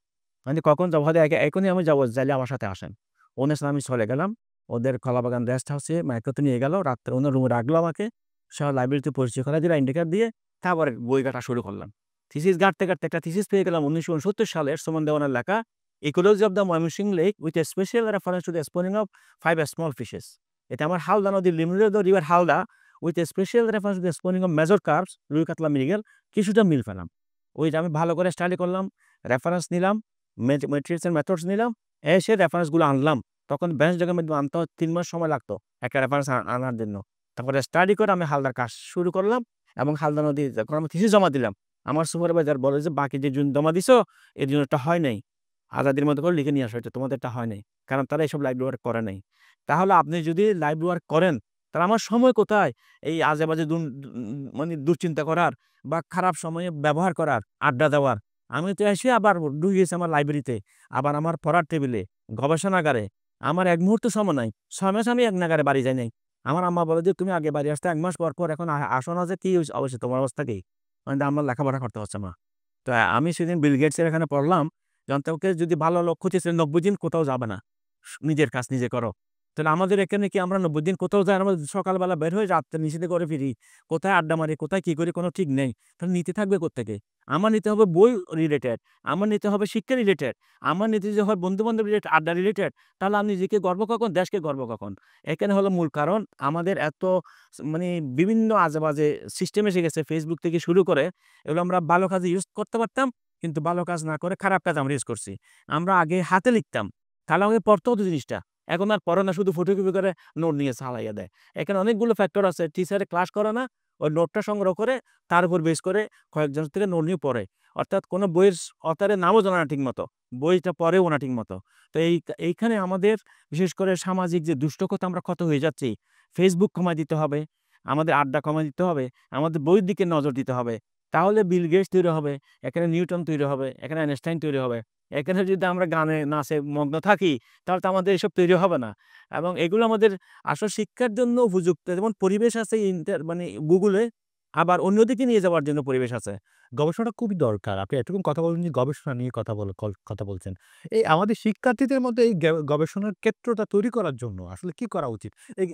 মানে কখন যাবো? হয়তো এখনই আমি যাবো, চাইলে আমার সাথে আসেন। ওনার সাথে আমি চলে গেলাম, ওদের কলাবাগান রেস্ট হাউসে মাইক্রোতে নিয়ে গেল, রাত্রে ওনার রুমে রাখলো আমাকে, সব লাইব্রেরিতে পরিচয় করা দিল, আইডি কার্ড দিয়ে, তারপরে বই ঘাটা শুরু করলাম। থিসিস গাঁটতে গাঁটতে একটা থিসিস পেয়ে গেলাম 1969 সালের সুমন দেওয়ানের লেখা, ecology of the Mymensingh lake with a special reference to the spawning of 5 small fishes. এটা আমার হালদা নদীর limited the river Halda with a special reference to the spawning of major curves, রুই কাতলা মৃগেল, কিছুটা মিল পেলাম। ওইটা আমি ভালো করে স্টাডি করলাম, রেফারেন্স নিলাম, মেটেরিয়ালস এন্ড মেথডস নিলাম, এসে রেফারেন্সগুলো আনলাম। তখন বেঞ্চ জায়গার মধ্যে আনতে 3 মাস সময় লাগতো একটা রেফারেন্স আনার জন্য। তারপরে স্টাডি করে আমি হালদার কাজ শুরু করলাম, এবং হালদা নদী যখন আমি থিসিস জমা দিলাম, আমার সুপারভাইজার বলে যে বাকি যে জমা দিছো এর জন্য একটা হয় নাই, আজাদির মতো করে লিখে নিয়ে আসো, এটা তোমাদেরটা হয় নাই, কারণ তারা এইসব লাইব্রেরি ওয়ার্ক করে নাই। তাহলে আপনি যদি লাইব্রেরি ওয়ার্ক করেন, তাহলে আমার সময় কোথায় এই আজে বাজে মানে দুশ্চিন্তা করার বা খারাপ সময়ে ব্যবহার করার, আড্ডা দেওয়ার? আমি তো এসে আবার ঢুকে গেছি আমার লাইব্রেরিতে, আবার আমার পড়ার টেবিলে, গবেষণাগারে। আমার এক মুহূর্ত সময় নাই, 6 মাস আমি এক নাগারে বাড়ি যাই নাই। আমার আম্মা বলে যে তুমি আগে বাড়ি আসতে 1 মাস পর পর, এখন আসো না যে কি অবশ্যই তোমার অবস্থা কি? মানে আমার লেখাপড়া করতে হচ্ছে মা। তো আমি সেদিন বিল গেটসের এখানে পড়লাম, যন্ত্রকে যদি ভালো লক্ষ্য হচ্ছে 90 দিন কোথাও যাবে না, নিজের কাজ নিজে করো। তাহলে আমাদের এখানে কি আমরা 90 দিন কোথাও যাই? আমরা সকালবেলা বের হয়ে রাত্রে নিচেতে করে ফিরি, কোথায় আড্ডা মারি, কোথায় কি করি, কোনো ঠিক নেই। তাহলে নীতি থাকবে কোত্থেকে? আমার নিতে হবে বই রিলেটেড, আমার নিতে হবে শিক্ষা রিলেটেড, আমার নিতে যে হয় বন্ধু বান্ধব রিলেটেড, আড্ডা রিলেটেড। তাহলে আমি নিজেকে গর্ব কখন, দেশকে গর্ব কখন? এখানে হলো মূল কারণ, আমাদের এত মানে বিভিন্ন আজে বাজে সিস্টেম এসে গেছে, ফেসবুক থেকে শুরু করে, এগুলো আমরা ভালো কাজে ইউজ করতে পারতাম, কিন্তু ভালো কাজ না করে খারাপ কাজ আমরা ইউজ করছি। আমরা আগে হাতে লিখতাম, তাহলে আমাকে পড়তে হতো জিনিসটা। এখন আর পড়ে না, শুধু ফটোকপি করে নোট নিয়ে চালাইয়া দেয়। এখানে অনেকগুলো ফ্যাক্টর আছে, টিচারে ক্লাস করে না, ওই নোটটা সংগ্রহ করে তার উপর বেস করে কয়েকজন থেকে নোট নিয়ে পড়ে, অর্থাৎ কোনো বইয়ের অথারের নামও জানা না ঠিক মতো, বইটা পড়েও না ঠিক মতো। তো এইখানে আমাদের বিশেষ করে সামাজিক যে দুষ্টকতা আমরা কত হয়ে যাচ্ছি, ফেসবুক কমাই দিতে হবে, আমাদের আড্ডা কমাই দিতে হবে, আমাদের বইয়ের দিকে নজর দিতে হবে। তাহলে বিল গেটস তৈরি হবে, এখানে নিউটন তৈরি হবে, এখানে আইনস্টাইন তৈরি হবে। এখানে যদি আমরা গানে নাচে মগ্ন থাকি, তাহলে তো আমাদের এসব তৈরি হবে না। এবং এগুলো আমাদের আসল শিক্ষার জন্য উপযুক্ত, যেমন পরিবেশ আছে মানে গুগলে, আবার অন্যদিকে নিয়ে যাওয়ার জন্য পরিবেশ আছে। গবেষণা খুবই দরকার। আপনি এতক্ষণ কথা বলছেন যে গবেষণা নিয়ে কথা বলছেন। এই আমাদের শিক্ষার্থীদের মধ্যে এই গবেষণার ক্ষেত্রটা তৈরি করার জন্য আসলে কি করা উচিত?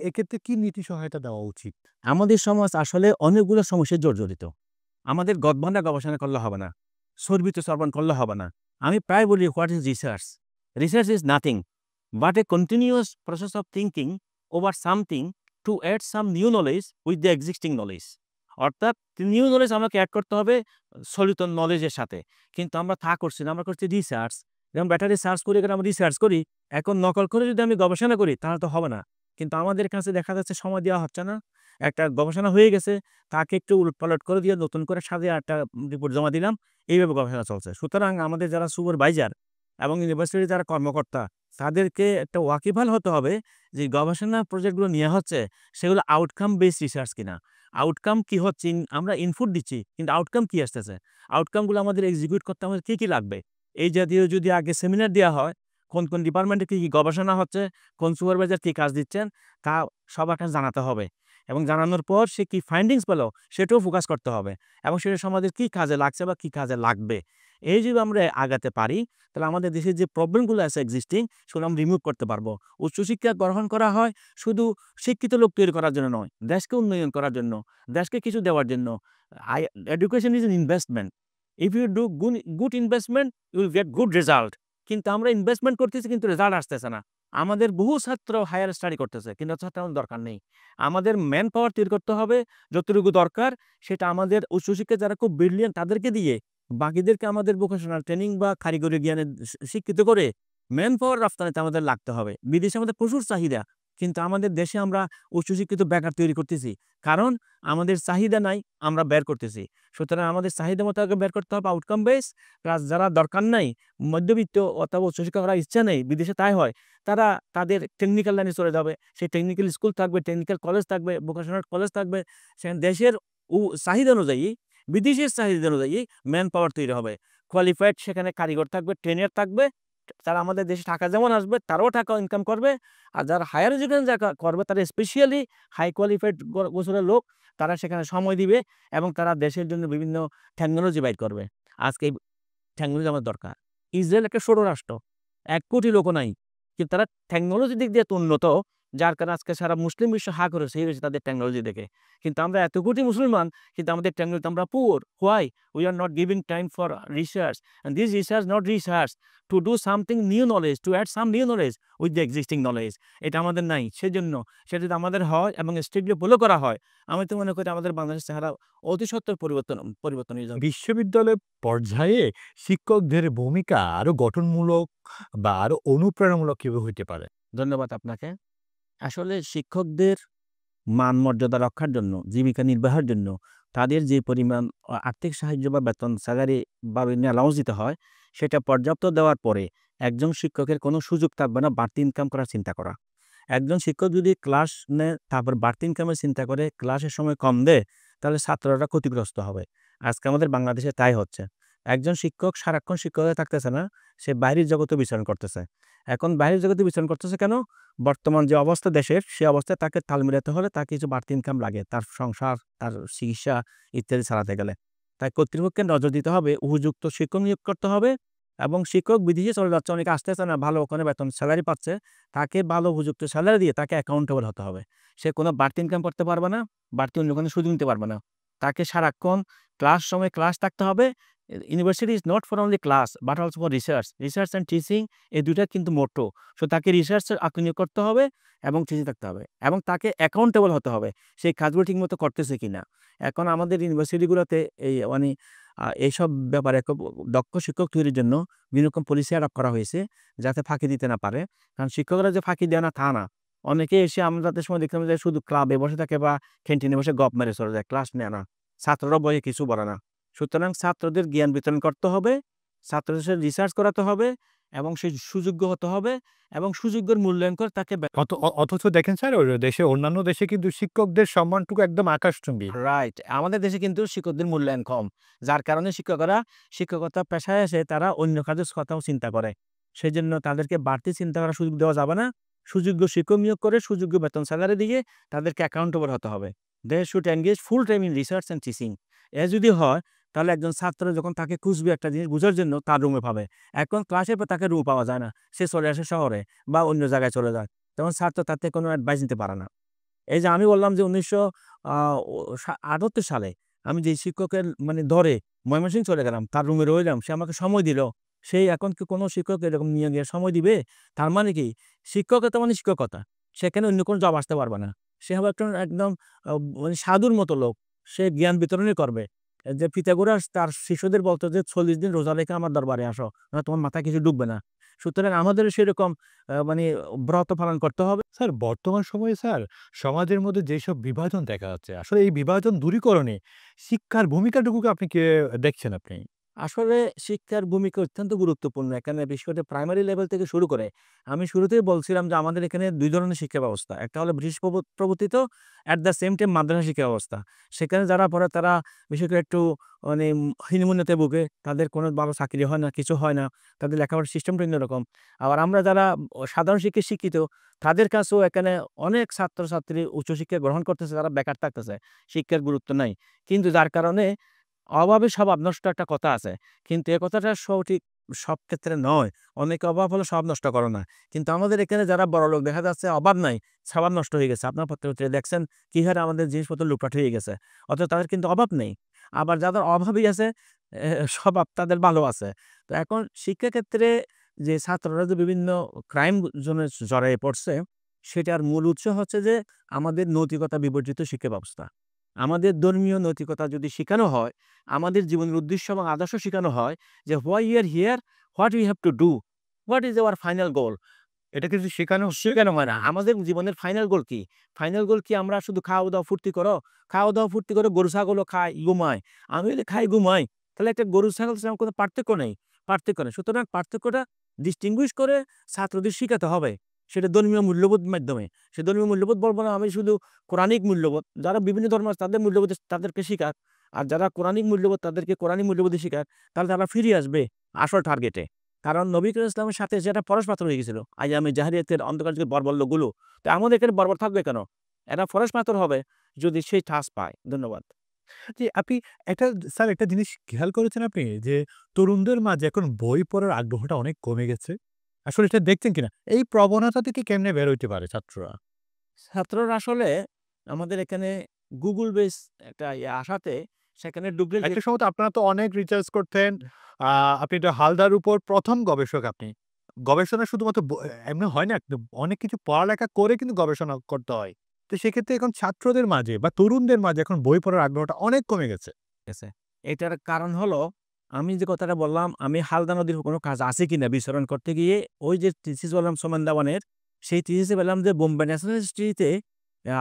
এক্ষেত্রে কি নীতি সহায়তা দেওয়া উচিত? আমাদের সমাজ আসলে অনেকগুলো সমস্যায় জর্জরিত। আমাদের গদবাঁধা গবেষণা করলে হবে না, সর্বিত সর্বণ করলে হবে না। আমি প্রায় বলি, what is research? Research is nothing but a continuous process of thinking over something to add some new knowledge with the existing knowledge. অর্থাৎ নিউ নলেজ আমাকে অ্যাড করতে হবে সলিউশন নলেজের সাথে, কিন্তু আমরা তা করছি না, আমরা করছি রিসার্চ। যেমন ব্যাটারি সার্চ করে এখানে আমরা রিসার্চ করি, এখন নকল করে যদি আমি গবেষণা করি তাহলে তো হবে না। কিন্তু আমাদের কাছে দেখা যাচ্ছে সময় দেওয়া হচ্ছে না, একটা গবেষণা হয়ে গেছে, তাকে একটু উলটপালট করে দিয়ে নতুন করে সাজিয়ে একটা রিপোর্ট জমা দিলাম, এইভাবে গবেষণা চলছে। সুতরাং আমাদের যারা সুপারভাইজার এবং ইউনিভার্সিটির যারা কর্মকর্তা, তাদেরকে একটা ওয়াকিবহাল হতে হবে যে গবেষণা প্রজেক্টগুলো নেওয়া হচ্ছে সেগুলো আউটকাম বেসড রিসার্চ কিনা, আউটকাম কি হচ্ছে, আমরা ইনপুট দিচ্ছি কিন্তু আউটকাম কি আসতেছে, আউটকামগুলো আমাদের এক্সিকিউট করতে আমাদের কী কী লাগবে, এই জাতীয় যদি আগে সেমিনার দেওয়া হয়, কোন কোন ডিপার্টমেন্টে কী কী গবেষণা হচ্ছে, কোন সুপারভাইজার কী কাজ দিচ্ছেন, তা সবার কাছে জানাতে হবে। এবং জানানোর পর সে কি ফাইন্ডিংস পেলো সেটাও ফোকাস করতে হবে এবং সেটা সমাজের কী কাজে লাগছে বা কী কাজে লাগবে। এই যদি আমরা আগাতে পারি তাহলে আমাদের দেশের যে প্রবলেমগুলো আছে এক্সিস্টিং সেগুলো আমরা রিমুভ করতে পারবো। উচ্চশিক্ষা গ্রহণ করা হয় শুধু শিক্ষিত লোক তৈরি করার জন্য নয়, দেশকে উন্নয়ন করার জন্য, দেশকে কিছু দেওয়ার জন্য। Education is an investment. If you do good investment you will get good result. কিন্তু আমরা ইনভেস্টমেন্ট করতেছি কিন্তু রেজাল্ট আসতেছে না। আমাদের বহু ছাত্র হায়ার স্টাডি করতেছে কিন্তু ছাত্র দরকার নেই। আমাদের ম্যান পাওয়ার তৈরি করতে হবে যতটুকু দরকার, সেটা আমাদের উচ্চশিক্ষা যারা খুব ব্রিলিয়ান্ট তাদেরকে দিয়ে বাকিদেরকে আমাদের ভোকেশনাল ট্রেনিং বা কারিগরি জ্ঞানে শিক্ষিত করে ম্যান পাওয়ার রপ্তানিতে আমাদের লাগতে হবে। বিদেশে আমাদের প্রচুর চাহিদা, কিন্তু আমাদের দেশে আমরা উচ্চশিক্ষিত বেকার তৈরি করতেছি, কারণ আমাদের চাহিদা নাই, আমরা বের করতেছি। সুতরাং আমাদের চাহিদা মতো আগে বের করতে হবে আউটকাম বেস। প্লাস যারা দরকার নাই, মধ্যবিত্ত অথবা উচ্চশিক্ষা করার ইচ্ছা নেই, বিদেশে তাই হয়, তারা তাদের টেকনিক্যাল লাইনে চলে যাবে। সেই টেকনিক্যাল স্কুল থাকবে, টেকনিক্যাল কলেজ থাকবে, ভোকেশনাল কলেজ থাকবে। সেখানে দেশের চাহিদা অনুযায়ী, বিদেশের চাহিদা অনুযায়ী ম্যান পাওয়ার তৈরি হবে। কোয়ালিফাইড সেখানে কারিগর থাকবে, ট্রেনার থাকবে। তারা আমাদের দেশে টাকা যেমন আসবে, তারাও টাকা ইনকাম করবে। আর যারা হায়ার এডুকেশন যারা করবে, তারা স্পেশালি হাই কোয়ালিফাইড গোছরের লোক, তারা সেখানে সময় দিবে এবং তারা দেশের জন্য বিভিন্ন টেকনোলজি বাইর করবে। আজকে এই টেকনোলজি আমার দরকার। ইসরায়েল একটা ছোট রাষ্ট্র, 1 কোটি লোকও নাই, কিন্তু তারা টেকনোলজি দিক দিয়ে এত উন্নত, যার কারণে আজকে সারা মুসলিম বিশ্ব হা করে সেই হয়েছে তাদের টেকনোলজি দেখে। কিন্তু আমরা এত কোটি মুসলমান, কিন্তু আমাদের টেকনোলজি আমরা poor. Why? We are not giving time for research, and this research not research to do something new knowledge, to add some new knowledge with the existing knowledge. এটা আমাদের নাই। সেজন্য সেটা যদি আমাদের হয় এবং স্ট্রিক্টলি ফলো করা হয়, আমি তো মনে করি আমাদের বাংলাদেশের চেহারা অতি সত্বর পরিবর্তন হয়ে যাবে। বিশ্ববিদ্যালয় পর্যায়ে শিক্ষকদের ভূমিকা আরো গঠনমূলক বা আরো অনুপ্রেরণামূলক কিভাবে হইতে পারে? ধন্যবাদ আপনাকে। আসলে শিক্ষকদের মান মর্যাদা রক্ষার জন্য, জীবিকা নির্বাহের জন্য তাদের যে পরিমাণ আর্থিক সাহায্য বা বেতন, স্যালারি বা বিভিন্ন অ্যালাউন্স দিতে হয়, সেটা পর্যাপ্ত দেওয়ার পরে একজন শিক্ষকের কোনো সুযোগ থাকবে না বাড়তি ইনকাম করার চিন্তা করা। একজন শিক্ষক যদি ক্লাস নেয়, তারপর বাড়তি ইনকামের চিন্তা করে, ক্লাসের সময় কম দেয়, তাহলে ছাত্ররা ক্ষতিগ্রস্ত হবে। আজকে আমাদের বাংলাদেশে তাই হচ্ছে। একজন শিক্ষক সারাক্ষণ শিক্ষক হয়ে থাকতেছে না, সে বাইরের জগতে বিচরণ করতেছে। এখন বাইরের জগতে বিচরণ করতেছে কেন? বর্তমান যে অবস্থা দেশের, সে অবস্থায় তাকে তাল মিলাতে হলে তাকে কিছু বাড়তি ইনকাম লাগে, তার সংসার, তার চিকিৎসা ইত্যাদি চালাতে গেলে। তাই কর্তৃপক্ষের নজর দিতে হবে, উপযুক্ত শিক্ষক নিয়োগ করতে হবে। এবং শিক্ষক বিদেশে চলে যাচ্ছে, অনেকে আসতেছে না, ভালো ওখানে বেতন স্যালারি পাচ্ছে, তাকে ভালো উপযুক্ত স্যালারি দিয়ে তাকে অ্যাকাউন্টেবল হতে হবে। সে কোনো বাড়তি ইনকাম করতে পারবে না, বাড়তি অন্য কোনো সুযোগ নিতে পারবে না। তাকে সারাক্ষণ সময় ক্লাস থাকতে হবে। University is not for only class but also for research and teaching, এই দুইটা কিন্তু মোটো। সো তাকে রিসার্চের আত্মনিয়োগ করতে হবে এবং টিচিং থাকতে হবে এবং তাকে অ্যাকাউন্টেবল হতে হবে সেই কাজগুলো ঠিকমতো করতেছে কিনা। এখন আমাদের ইউনিভার্সিটিগুলোতে এইসব ব্যাপারে খুব দক্ষ শিক্ষক তৈরির জন্য বিভিন্ন রকম পলিসি অ্যাডপ্ট করা হয়েছে, যাতে ফাঁকি দিতে না পারে। কারণ শিক্ষকরা যে ফাঁকি দেয় না তা না, অনেকে এসে আমাদের সময় দেখতাম যে শুধু ক্লাবে বসে থাকে বা ক্যান্টিনে বসে গপ মেরে চলে যায়, ক্লাস নেয় না, ছাত্ররা বইয়ে কিছু বলে না। সুতরাং ছাত্রদের জ্ঞান বিতরণ করতে হবে, ছাত্রদের রিসার্চ করাতে হবে এবং সে সুযোগ্য হতে হবে এবং সুযোগ্যের মূল্যায়ন করে তাকে অথচ দেখেন স্যার, দেশে অন্যান্য দেশে কিন্তু শিক্ষকদের সম্মানটুকু একদম আকাশচুম্বী। রাইট। আমাদের দেশে কিন্তু শিক্ষকদের মূল্যায়ন কম, যার কারণে শিক্ষকরা শিক্ষকতা পেশায় এসে তারা অন্য কাজের কথাও চিন্তা করে। সেই জন্য তাদেরকে বাড়তি চিন্তা করার সুযোগ দেওয়া যাবে না। সুযোগ্য শিক্ষক নিয়োগ করে সুযোগ্য বেতন স্যালারি দিয়ে তাদেরকে অ্যাকাউন্টেবল হতে হবে। They should engage full time in research and teaching. যদি হয় তাহলে একজন ছাত্র যখন তাকে খুঁজবে একটা জিনিস বোঝার জন্য, তার রুমে পাবে। এখন ক্লাসের পর তাকে রুম পাওয়া যায় না, সে চলে আসে শহরে বা অন্য জায়গায় চলে যায়, তখন ছাত্র তাতে কোনো অ্যাডভাইস নিতে পারে না। এই যে আমি বললাম যে 1978 সালে আমি যে শিক্ষকের ধরে ময়মনসিংহ চলে গেলাম, তার রুমে রইলাম, সে আমাকে সময় দিল। সেই এখন কি কোনো শিক্ষক এরকম নিয়ে গিয়ে সময় দিবে? তার মানে কি, শিক্ষকতা মানে শিক্ষকতা, সেখানে অন্য কোনো জব আসতে পারবে না। সে হবে একদম সাধুর মতো লোক, সে জ্ঞান বিতরণই করবে। যে পিথাগোরাস তার শিষ্যদের বলতো যে 40 দিন রোজা রেখে আমার দরবারে আসো, তোমার মাথায় কিছু ডুববে না। সুতরাং আমাদের সেরকম ব্রত পালন করতে হবে। স্যার, বর্তমান সময়ে স্যার সমাজের মধ্যে যেসব বিভাজন দেখা যাচ্ছে, আসলে এই বিভাজন দূরীকরণে শিক্ষার ভূমিকাটুকুকে আপনি কে দেখছেন? আপনি আসলে শিক্ষার ভূমিকা অত্যন্ত গুরুত্বপূর্ণ। এখানে বিশেষ করে প্রাইমারি লেভেল থেকে শুরু করে আমি শুরুতেই বলছিলাম যে আমাদের এখানে ২ ধরনের শিক্ষা ব্যবস্থা। একটা হলো ব্রিটিশ প্রবর্তিত অ্যাট দ্য সেম টাইম মাদ্রাসা শিক্ষা ব্যবস্থা। সেখানে যারা পড়ে তারা বিশেষ করে একটু মানে হীনমন্যতায় ভোগে। তাদের কোনো ভালো চাকরি হয় না, কিছু হয় না। তাদের লেখাপড়ার সিস্টেমটা অন্যরকম। আবার আমরা যারা সাধারণ শিক্ষায় শিক্ষিত তাদের কাছেও এখানে অনেক ছাত্রছাত্রী উচ্চশিক্ষা গ্রহণ করতেছে, তারা বেকার থাকতেছে। শিক্ষার গুরুত্ব নাই। কিন্তু যার কারণে অভাবে স্বভাব নষ্ট একটা কথা আছে। কিন্তু এ কথাটা সঠিক সব ক্ষেত্রে নয়। অনেকে অভাব হলে স্বভাব নষ্ট করে না। কিন্তু আমাদের এখানে যারা বড়লোক দেখা যাচ্ছে অভাব নাই, স্বভাব নষ্ট হয়ে গেছে। আপনার পত্র-পত্রিকায় দেখছেন কি হারে আমাদের জিনিসপত্র লুটপাট হয়ে গেছে। অথচ তাদের কিন্তু অভাব নেই। আবার যাদের অভাবই আছে স্বভাব তাদের ভালো আছে। তো এখন শিক্ষাক্ষেত্রে যে ছাত্ররা যে বিভিন্ন ক্রাইম জোনে জড়ায়ে পড়ছে, সেটার মূল উৎস হচ্ছে যে আমাদের নৈতিকতা বিবর্জিত শিক্ষা ব্যবস্থা। আমাদের ধর্মীয় নৈতিকতা যদি শিখানো হয়, আমাদের জীবনের উদ্দেশ্য এবং আদর্শ শিখানো হয় যে why we are here, what we have to do, what is our final goal, এটা কিছু শেখানো হয় না। আমাদের জীবনের ফাইনাল গোল কি? ফাইনাল গোল কি আমরা শুধু খাওয়া-দাওয়া ফুর্তি করো? খাওয়া-দাওয়া ফুর্তি করে গরু ছাগলও খায়, ঘুমায়। আমি যদি খাই, ঘুমাই, তাহলে একটা গরু ছাগলের সঙ্গে কোনো পার্থক্য নেই। পার্থক্য নেই। সুতরাং পার্থক্যটা ডিস্টিংগুইশ করে ছাত্রদের শিখাতে হবে। সেটা ধর্মীয় মূল্যবোধ মাধ্যমে। সে ধর্মীয় মূল্যবোধ বলব না, আমি শুধু কোরআনিক মূল্যবোধ। যারা বিভিন্ন ধর্ম আছে তাদের মূল্যবোধ তাদেরকে শিখাক। আর যারা কোরআনিক মূল্যবোধ তাদেরকে কোরআনিক মূল্যবোধই শিখাক। তাহলে তারা ফিরে আসবে আসল টার্গেটে। কারণ নবী করিম ইসলামের সাথে যেটা পরশ-পাথর হয়ে গেছিল, আইয়ামে জাহেলিয়াতের অন্ধকার যুগের বর্বরলোকগুলো। তো আমাদের এখানে বর্বর থাকবে কেন? এরা পরশ-পাথর হবে যদি সেই ঠাঁচ পায়। ধন্যবাদ। জি, আপনি একটা স্যার একটা জিনিস খেয়াল করেছেন আপনি যে তরুণদের মাঝে এখন বই পড়ার আগ্রহটা অনেক কমে গেছে। আসলে এটা দেখছেন কিনা? এই প্রবণতা থেকে কেমনে বের হইতে পারে ছাত্ররা? ছাত্ররা আসলে আমাদের এখানে গুগল বেস একটা আসাতে সেখানে ঢুকলে একটা সময় তো আপনারা তো অনেক রিসার্চ করতেন। আ আপনি তো হালদার উপর ১ম গবেষক আপনি। গবেষণা শুধুমাত্র এমনি হয় না, অনেক কিছু পড়ালেখা করে কিন্তু গবেষণা করতে হয়। তো সেক্ষেত্রে এখন ছাত্রদের মাঝে বা তরুণদের মাঝে এখন বই পড়ার আগ্রহটা অনেক কমে গেছে। গেছে। এটার কারণ হলো আমি যে কথাটা বললাম, আমি হালদা নদীর কোনো কাজ আছে কিনা বিচরণ করতে গিয়ে ওই যে থিসিস বললাম সোমেন দেওয়ানের, সেই থিসিসে পেলাম যে বোম্বে ন্যাশনাল ইনস্টিটিউটে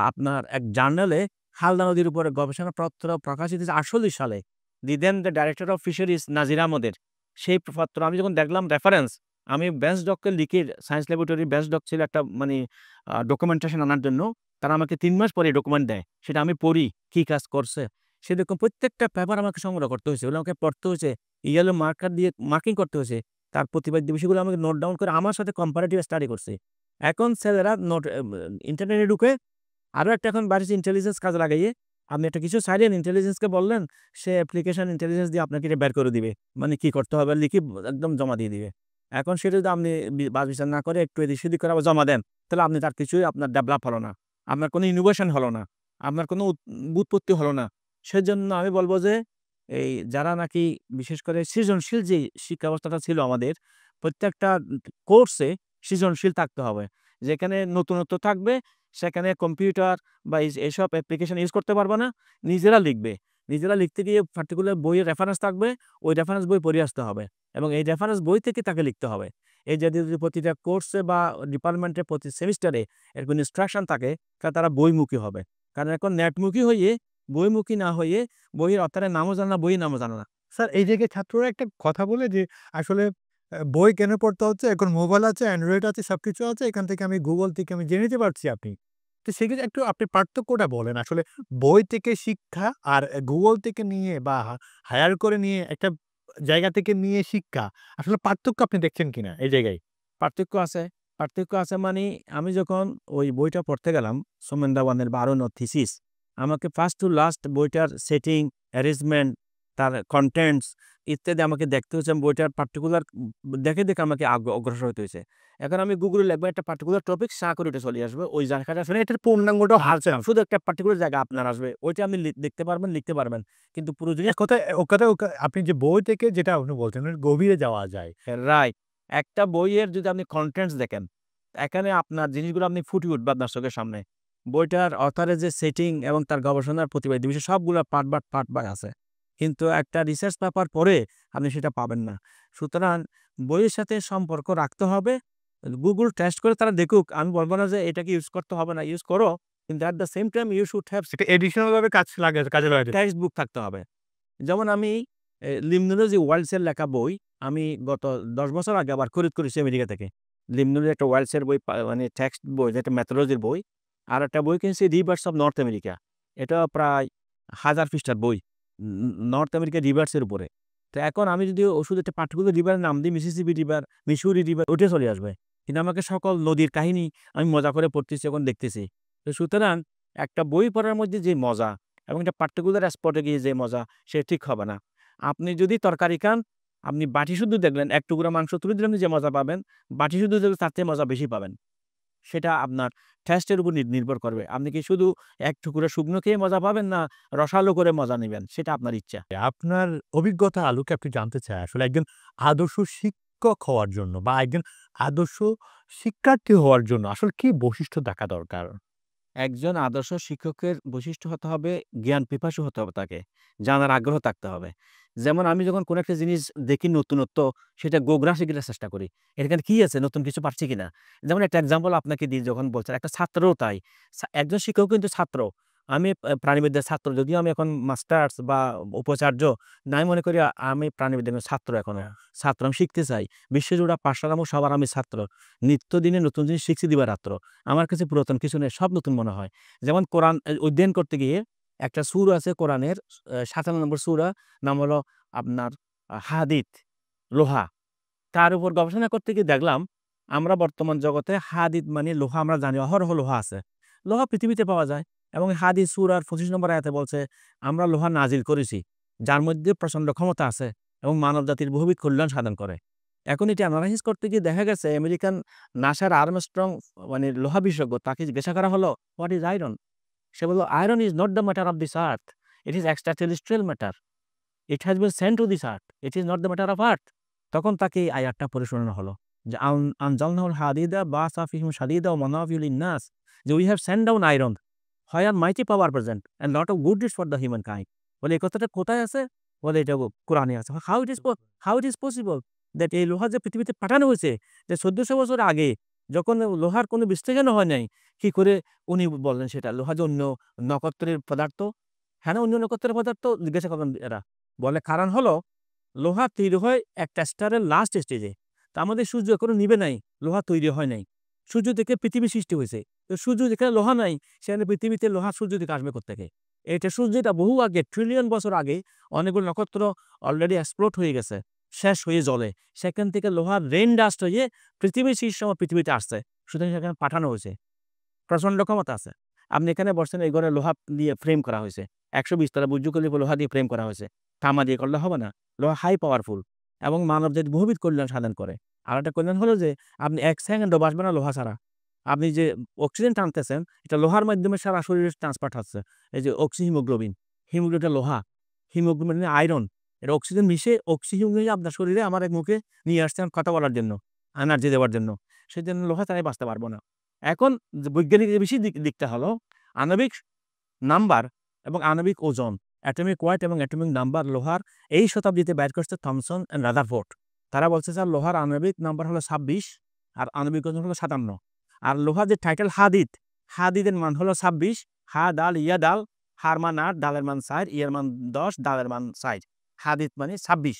আপনার এক জার্নালে হালদা নদীর উপরে গবেষণাপত্র প্রকাশিত হয়েছে 48 সালে। দেন দ্য ডাইরেক্টর অফ ফিশারিজ নাজির আহমদের সেই পত্র আমি যখন দেখলাম রেফারেন্স, আমি বেঞ্চ ডককে লিখে সায়েন্স ল্যাবরেটরি বেঞ্চ ডক ছিল একটা মানে ডকুমেন্টেশন আনার জন্য। তারা আমাকে ৩ মাস পরে ডকুমেন্ট দেয়। সেটা আমি পড়ি, কি কাজ করছে। সেরকম প্রত্যেকটা পেপার আমাকে সংগ্রহ করতে হয়েছে। ওগুলো আমাকে পড়তে হয়েছে। ইয়েলো মার্কার দিয়ে মার্কিং করতে হয়েছে। তার প্রতিবাদ্য বিষয়গুলো আমাকে নোট ডাউন করে আমার সাথে কম্পারেটিভ স্টাডি করছি। এখন ছেলেরা ইন্টারনেটে ঢুকে আরো একটা এখন বাড়িতে ইন্টেলিজেন্স কাজে লাগাইয়ে আপনি একটা কিছু চাইলেন, ইন্টেলিজেন্সকে বললেন, সে অ্যাপ্লিকেশন ইন্টেলিজেন্স দিয়ে আপনাকে এটা বের করে দিবে। মানে কি করতে হবে লিখে একদম জমা দিয়ে দিবে। এখন সেটা যদি আপনি বাছ বিচার না করে একটু এদিক সেদিক করে আবার জমা দেন, তাহলে আপনি তার কিছুই আপনার ডেভেলপ হলো না। আপনার কোনো ইনোভেশন হলো না। আপনার কোনো উৎপত্তি হলো না। সেজন্য আমি বলব যে এই যারা নাকি বিশেষ করে সৃজনশীল যে শিক্ষা ব্যবস্থাটা ছিল আমাদের, প্রত্যেকটা কোর্সে সৃজনশীল থাকতে হবে। যেখানে নতুনত্ব থাকবে সেখানে কম্পিউটার বা এসব অ্যাপ্লিকেশন ইউজ করতে পারবে না। নিজেরা লিখবে। নিজেরা লিখতে গিয়ে পার্টিকুলার বইয়ের রেফারেন্স থাকবে। ওই রেফারেন্স বই পড়ে আসতে হবে এবং এই রেফারেন্স বই থেকে তাকে লিখতে হবে। এই যদি প্রতিটা কোর্সে বা ডিপার্টমেন্টে প্রতি সেমিস্টারে এরকম ইনস্ট্রাকশন থাকে, তাহলে তারা বইমুখী হবে। কারণ এখন নেটমুখী হয়ে বইমুখী না হয়ে বইয়ের অর্থাৎ নামও জানে না, বইয়ের নামও জানে না। স্যার এই জায়গায় ছাত্ররা একটা কথা বলে যে আসলে বই কেন পড়তে হচ্ছে? এখন মোবাইল আছে, অ্যান্ড্রয়েড আছে, সবকিছু আছে। এখান থেকে আমি গুগল থেকে আমি জেনে নিতে পারছি আপনি। তো সেক্ষেত্রে একটু আপনি পার্থক্যটা বলেন। আসলে বই থেকে শিক্ষা আর গুগল থেকে নিয়ে বা হায়ার করে নিয়ে একটা জায়গা থেকে নিয়ে শিক্ষা, আসলে পার্থক্য আপনি দেখছেন কিনা এই জায়গায়? পার্থক্য আছে। পার্থক্য আছে মানে আমি যখন ওই বইটা পড়তে গেলাম সোমেন দেওয়ানের ১২ নং থিসিস, আমাকে ফার্স্ট টু লাস্ট বইটার সেটিং, অ্যারেঞ্জমেন্ট, তার কনটেন্টস ইত্যাদি আমাকে দেখতে হয়েছে। বইটার পার্টিকুলার দেখে আমাকে অগ্রসর হতে হয়েছে। এখন আমি গুগলে লিখবো একটা পার্টিকুলার টপিক, করে উঠে চলে আসবে। ওই জায়গাটা আসলে এটার পূর্ণাঙ্গটাও হারছে না। শুধু একটা পার্টিকুলার জায়গা আপনার আসবে। ওইটা আপনি দেখতে পারবেন, লিখতে পারবেন। কিন্তু পুরো জিনিস আপনি যে বই থেকে যেটা আপনি বলছেন গভীরে যাওয়া যায়। রাইট। একটা বইয়ের যদি আপনি কনটেন্টস দেখেন, এখানে আপনার জিনিসগুলো আপনি ফুটে উঠবে আপনার চোখের সামনে। বইটার অথরের যে সেটিং এবং তার গবেষণার প্রতিবাদী বিষয় সবগুলো পার্ট বাই আছে। কিন্তু একটা রিসার্চ পেপার পড়ে আপনি সেটা পাবেন না। সুতরাং বইয়ের সাথে সম্পর্ক রাখতে হবে। গুগল টেস্ট করে তারা দেখুক। আমি বলব না যে এটাকে ইউজ করতে হবে না, ইউজ করো। কিন্তু at the same time you should have এটা এডিশনাল ভাবে কাজে লাগাতে টেক্সট বুক থাকতে হবে। যেমন আমি লিমনুরের যে ওয়ার্ল্ডসের লেখা বই আমি গত 10 বছর আগে আবার খরিদ করেছি আমেরিকা থেকে। লিমনুরের একটা ওয়ার্ল্ডসের বই মানে টেক্সট বই, যেটা ম্যাথোলজির বই। আর একটা বই কিনেছি রিভার্স অফ নর্থ আমেরিকা। এটা প্রায় 1000 পৃষ্ঠার বই নর্থ আমেরিকা রিভার্সের উপরে। তো এখন আমি যদি ওষুধ একটা পার্টিকুলার রিভারের নাম দিই, মিসিসিপি রিভার, মিসুরি রিভার, ওটা চলে আসবে। কিন্তু আমাকে সকল নদীর কাহিনী আমি মজা করে পড়তেছি, এখন দেখতেছি। তো সুতরাং একটা বই পড়ার মধ্যে যে মজা এবং একটা পার্টিকুলার স্পটে গিয়ে যে মজা, সে ঠিক হবে না। আপনি যদি তরকারি খান, আপনি বাটি শুধু দেখলেন, এক টুকরা মাংস তুলে দিলেন, যে মজা পাবেন, বাটি শুধু দেখলে তার চেয়ে মজা বেশি পাবেন। সেটা আপনার টেস্টের উপর নির্ভর করবে। আপনি কি শুধু এক টুকরা শুকনো খেয়ে মজা পাবেন, না রসালো করে মজা নেবেন, সেটা আপনার ইচ্ছা। আপনার অভিজ্ঞতা আলোকে আপনি জানতে চাই আসলে একজন আদর্শ শিক্ষক হওয়ার জন্য বা একজন আদর্শ শিক্ষার্থী হওয়ার জন্য আসলে কি বৈশিষ্ট্য থাকা দরকার? একজন আদর্শ শিক্ষকের বৈশিষ্ট্য হতে হবে, জ্ঞান পিপাসু হতে হবে, তাকে জানার আগ্রহ থাকতে হবে। যেমন আমি যখন কোনো একটা জিনিস দেখি নতুনত্ব, সেটা গোগ্রা শিখার চেষ্টা করি। এখানে কি আছে, নতুন কিছু পারছি কিনা। যেমন একটা এক্সাম্পল আপনাকে দিই, যখন বলছেন একটা ছাত্রও তাই। একজন শিক্ষক কিন্তু ছাত্র। আমি প্রাণীবিদ্যার ছাত্র, যদিও আমি এখন মাস্টার্স বা উপাচার্য নাই মনে করি, আমি প্রাণীবিদ্যার ছাত্র এখনো। ছাত্র, আমি শিখতে চাই। বিশ্বজোড়া পাঠশালা সবার আমি ছাত্র। নিত্যদিনে নতুন জিনিস শিখছি দিবারাত্র। আমার কাছে পুরাতন কিছু নেই, সব নতুন মনে হয়। যেমন কোরআন অধ্যয়ন করতে গিয়ে একটা সূরা আছে কোরআনের, 57 নম্বর সূরা, নাম হলো আপনার হাদিদ, লোহা। তার উপর গবেষণা করতে গিয়ে দেখলাম, আমরা বর্তমান জগতে হাদিদ মানে লোহা, আমরা জানি অহরহ লোহা আছে। লোহা পৃথিবীতে পাওয়া যায় এবং হাদিদ সূরার 25 নম্বর আয়াতে বলছে, আমরা লোহা নাজিল করেছি, যার মধ্যে প্রচণ্ড ক্ষমতা আছে এবং মানব জাতির বহুবিধ কল্যাণ সাধন করে। এখন এটি অ্যানালাইসিস করতে গিয়ে দেখা গেছে, আমেরিকান নাসার আর্মস্ট্রং মানে লোহা বিশেষজ্ঞ, তাকে জিজ্ঞাসা করা হলো, হোয়াট ইজ আয়রন? সে বলল, iron is not the matter of this earth, it is extra terrestrial matter, it has been sent to this earth, it is not the matter of earth. তখন তাকে এই আয়াতটা পড়ে শোনানো হলো যে, আনজালনাহুল হাদিদা বাসা ফিহিম শাদীদা ওয়া মানাফিউ লিন-নাস, যে we have sent down iron where mighty power present and lot of good deeds for the human kind. বলে এই কথাটা কোথায় আছে? বলে এটা কোরআনে আছে। How it is possible that এই লোহা যে পৃথিবীতে পাঠানো হয়েছে, যে 1400 বছর আগে যখন লোহার কোনো বিশ্লেষণ হয় নাই, কি করে উনি বললেন সেটা লোহা যে অন্য নক্ষত্রের পদার্থ? হ্যাঁ, না অন্য নক্ষত্রের পদার্থ? জিজ্ঞাসা করবেন এরা। বলে কারণ হলো, লোহা তৈরি হয় একটা স্টারের লাস্ট স্টেজে। তা আমাদের সূর্য এখনো নিবে নাই, লোহা তৈরি হয় নাই। সূর্য থেকে পৃথিবী সৃষ্টি হয়েছে। তো সূর্য যেখানে লোহা নাই, সেখানে পৃথিবীতে লোহা সূর্য থেকে আসবে কোত্থেকে? এটা সূর্যটা বহু আগে, ট্রিলিয়ন বছর আগে অনেকগুলো নক্ষত্র অলরেডি এক্সপ্লোড হয়ে গেছে, শেষ হয়ে জ্বলে। সেখান থেকে লোহার রেইন ডাস্ট হয়ে পৃথিবীর শীর্ষ পৃথিবীতে আসছে। সুতরাং সেখানে পাঠানো হয়েছে, প্রচণ্ড ক্ষমতা আছে। আপনি এখানে বসছেন, এই ঘরে লোহা দিয়ে ফ্রেম করা হয়েছে, 120 তলা বুর্জ খলিফা লোহা দিয়ে ফ্রেম করা হয়েছে। তামা দিয়ে করলে হবে না, লোহা হাই পাওয়ারফুল এবং মানবজাতির বহুবিধ কল্যাণ সাধন করে। আর একটা কল্যাণ হলো যে, আপনি 1 সেকেন্ডও বাঁচবেন না লোহা ছাড়া। আপনি যে অক্সিজেন টানতেছেন, এটা লোহার মাধ্যমে সারা শরীরে ট্রান্সপার্ট হচ্ছে। এই যে হিমোগ্লোবিন, হিমোগ্লোবিনটা লোহা, হিমোগ্লোবিন আয়রন, এটা অক্সিজেন মিশে হিমোগ্লোবিন আপনার শরীরে আমার এক মুখে নিয়ে আসছেন কথা বলার জন্য, এনার্জি দেওয়ার জন্য। সেই জন্য লোহা ছাড়াই বাঁচতে পারবো না। এখন যে বৈজ্ঞানিক বেশি দিকটা হলো আণবিক নাম্বার এবং আণবিক ওজন, অ্যাটমিক ওয়েট এবং অ্যাটমিক নাম্বার লোহার এই শতাব্দীতে বের করছে থমসন অ্যান্ড রাদারফোর্ড। তারা বলছে স্যার লোহার আণবিক নাম্বার হলো 26 আর আণবিক ওজন হলো 57। আর লোহার যে টাইটেল হাদিদ, হাদিদের মান হলো 26, হা দাল ইয়া দাল, হার মান 8, দালের মান 4, ইয়ার মান 10, দালের মান 4, হাদিদ মানে 26।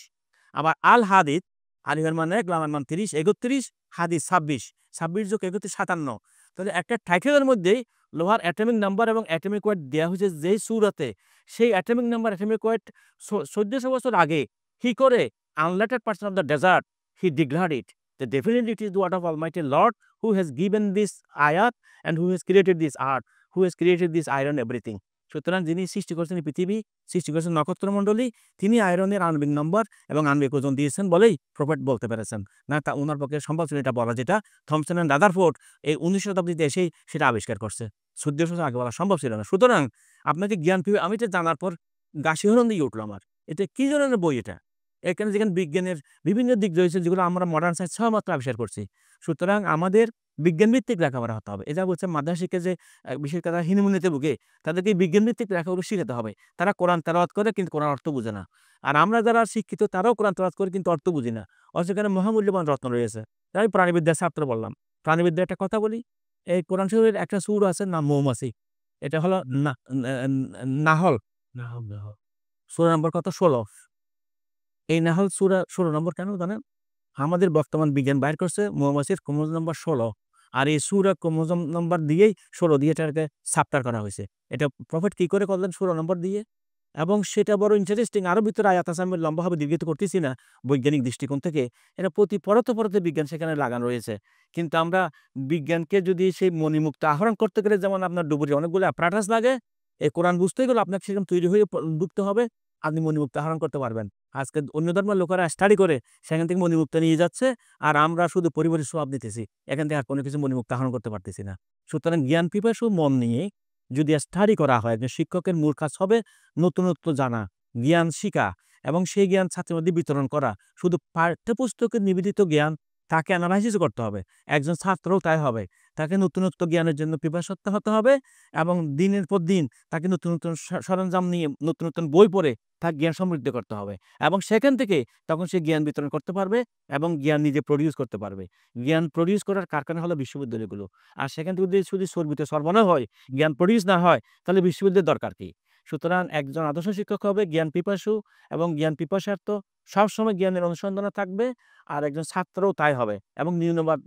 আবার আল হাদিদ, আলিফের মান 1, লামের মান 30, 31, হাদিদ 26, 26 যোগ 31 57। তাহলে একটা টাইটেলের মধ্যেই লোহার অ্যাটমিক নাম্বার এবং অ্যাটমিক ওয়েট দেওয়া হয়েছে যেই সূরাতে, সেই অ্যাটমিক নাম্বার অ্যাটমিক ওয়েট 1400 বছর আগে কি করে unlettered person of the desert he declared it that definitely it is the word of Almighty Lord who has given this ayat and who has created this earth, who has created this iron everything. সুতরাং যিনি সৃষ্টি করেছেন পৃথিবী, সৃষ্টি করেছেন নক্ষত্রমণ্ডলী, তিনি আয়রনের আণবিক নম্বর এবং আণবিক ওজন দিয়েছেন বলেই প্রফেট বলতে পেরেছেন। না তা ওনার পক্ষে সম্ভব ছিল এটা বলা, যেটা থমসন অ্যান্ড রাদারফোর্ড এই 19 শতাব্দীতে এসেই সেটা আবিষ্কার করছে। 1400 বছর আগে বলা সম্ভব ছিল না। সুতরাং আপনাকে জ্ঞান আমি এটা জানার পর গা শিহরণ দিয়ে উঠলো আমার। এটা কি ধরনের বই এটা? এখানে যেখানে বিজ্ঞানের বিভিন্ন দিক রয়েছে যেগুলো আমরা মডার্ন সায়েন্স সহমাত্র আবিষ্কার করছি। সুতরাং আমাদের বিজ্ঞানভিত্তিক লেখাপড়া হতে হবে। এটা বলছে মাদ্রাসিকে যে বিশেষ করে হিনমুনিতে ভুগে, তাদেরকে বিজ্ঞানভিত্তিক লেখাপড়া শিখাতে হবে। তারা কোরআন তেলাওয়াত করে কিন্তু কোরআন অর্থ বুঝে না। আর আমরা যারা শিক্ষিত তারাও কোরআন তেলাওয়াত করে কিন্তু অর্থ বুঝি না। অথচ এখানে মহামূল্যবান রত্ন রয়েছে। আমি প্রাণীবিদ্যার ছাত্র বললাম, প্রাণীবিদ্যার একটা কথা বলি। এই কোরআন শরীফের একটা সূরা আছে নাম মৌমাছি, এটা হলো নাহল, সূরা নম্বর কত? 16। এই নাহল সূরা 16 নম্বর কেন জানেন? আমাদের বর্তমান বিজ্ঞান বাইর করছে মৌমাছির ক্রোমোজোম নম্বর 16, আর এই সূরা ক্রোমোজোম নম্বর দিয়েই 16 দিয়ে এটাকে চ্যাপ্টার করা হয়েছে। এটা প্রফেট কি করে করলেন? 16 নম্বর দিয়ে। এবং সেটা বড় ইন্টারেস্টিং। আরো ভিতরে আয়াত আছে, আমি লম্বাভাবে দীর্ঘিত করতেছি না। বৈজ্ঞানিক দৃষ্টিকোণ থেকে এটা প্রতি পরতে বিজ্ঞান সেখানে লাগানো রয়েছে। কিন্তু আমরা বিজ্ঞানকে যদি সেই মণিমুক্ত আহরণ করতে গেলে, যেমন আপনার ডুবুরি অনেকগুলো অ্যাপারাটাস লাগে, এই কোরআন বুঝতে গেলে আপনাকে সেখানে তৈরি হয়ে ঢুকতে হবে, আপনি মণিমুক্ত আহরণ করতে পারবেন। আজকে অন্য ধর্মের লোকেরা স্টাডি করে সেখান থেকে মণিমুক্ত নিয়ে যাচ্ছে, আর আমরা শুধু পরিবারের সব নিতেছি, এখান থেকে আর কোনো কিছু মণিমুক্ত আহরণ করতে পারতেছি না। সুতরাং জ্ঞান পিপাসু মন নিয়ে যদি স্টাডি করা হয়, একজন শিক্ষকের মূল কাজ হবে নতুনত্ব জানা, জ্ঞান শিখা এবং সেই জ্ঞান ছাত্রের মধ্যে বিতরণ করা। শুধু পাঠ্যপুস্তকের নিবেদিত জ্ঞান তাকে অ্যানালাইসিস করতে হবে। একজন ছাত্রও তাই হবে, তাকে নতুনত্ব জ্ঞানের জন্য পিপাসত্ব হতে হবে এবং দিনের পর দিন তাকে নতুন নতুন সরঞ্জাম নিয়ে নতুন নতুন বই পড়ে তার জ্ঞান সমৃদ্ধ করতে হবে। এবং সেখান থেকে তখন সে জ্ঞান বিতরণ করতে পারবে এবং জ্ঞান নিজে প্রডিউস করতে পারবে। জ্ঞান প্রডিউস করার কারখানা হলো বিশ্ববিদ্যালয়গুলো। আর সেখান থেকে যদি শুধু চর্বিত সর্বনাশ হয়, জ্ঞান প্রডিউস না হয়, তাহলে বিশ্ববিদ্যালয়ের দরকার কি? সুতরাং একজন আদর্শ শিক্ষক হবে জ্ঞান পিপাসু এবং জ্ঞান পিপাসার্থ, সবসময় জ্ঞানের অনুসন্ধানে থাকবে। আর একজন ছাত্রও তাই হবে। এবং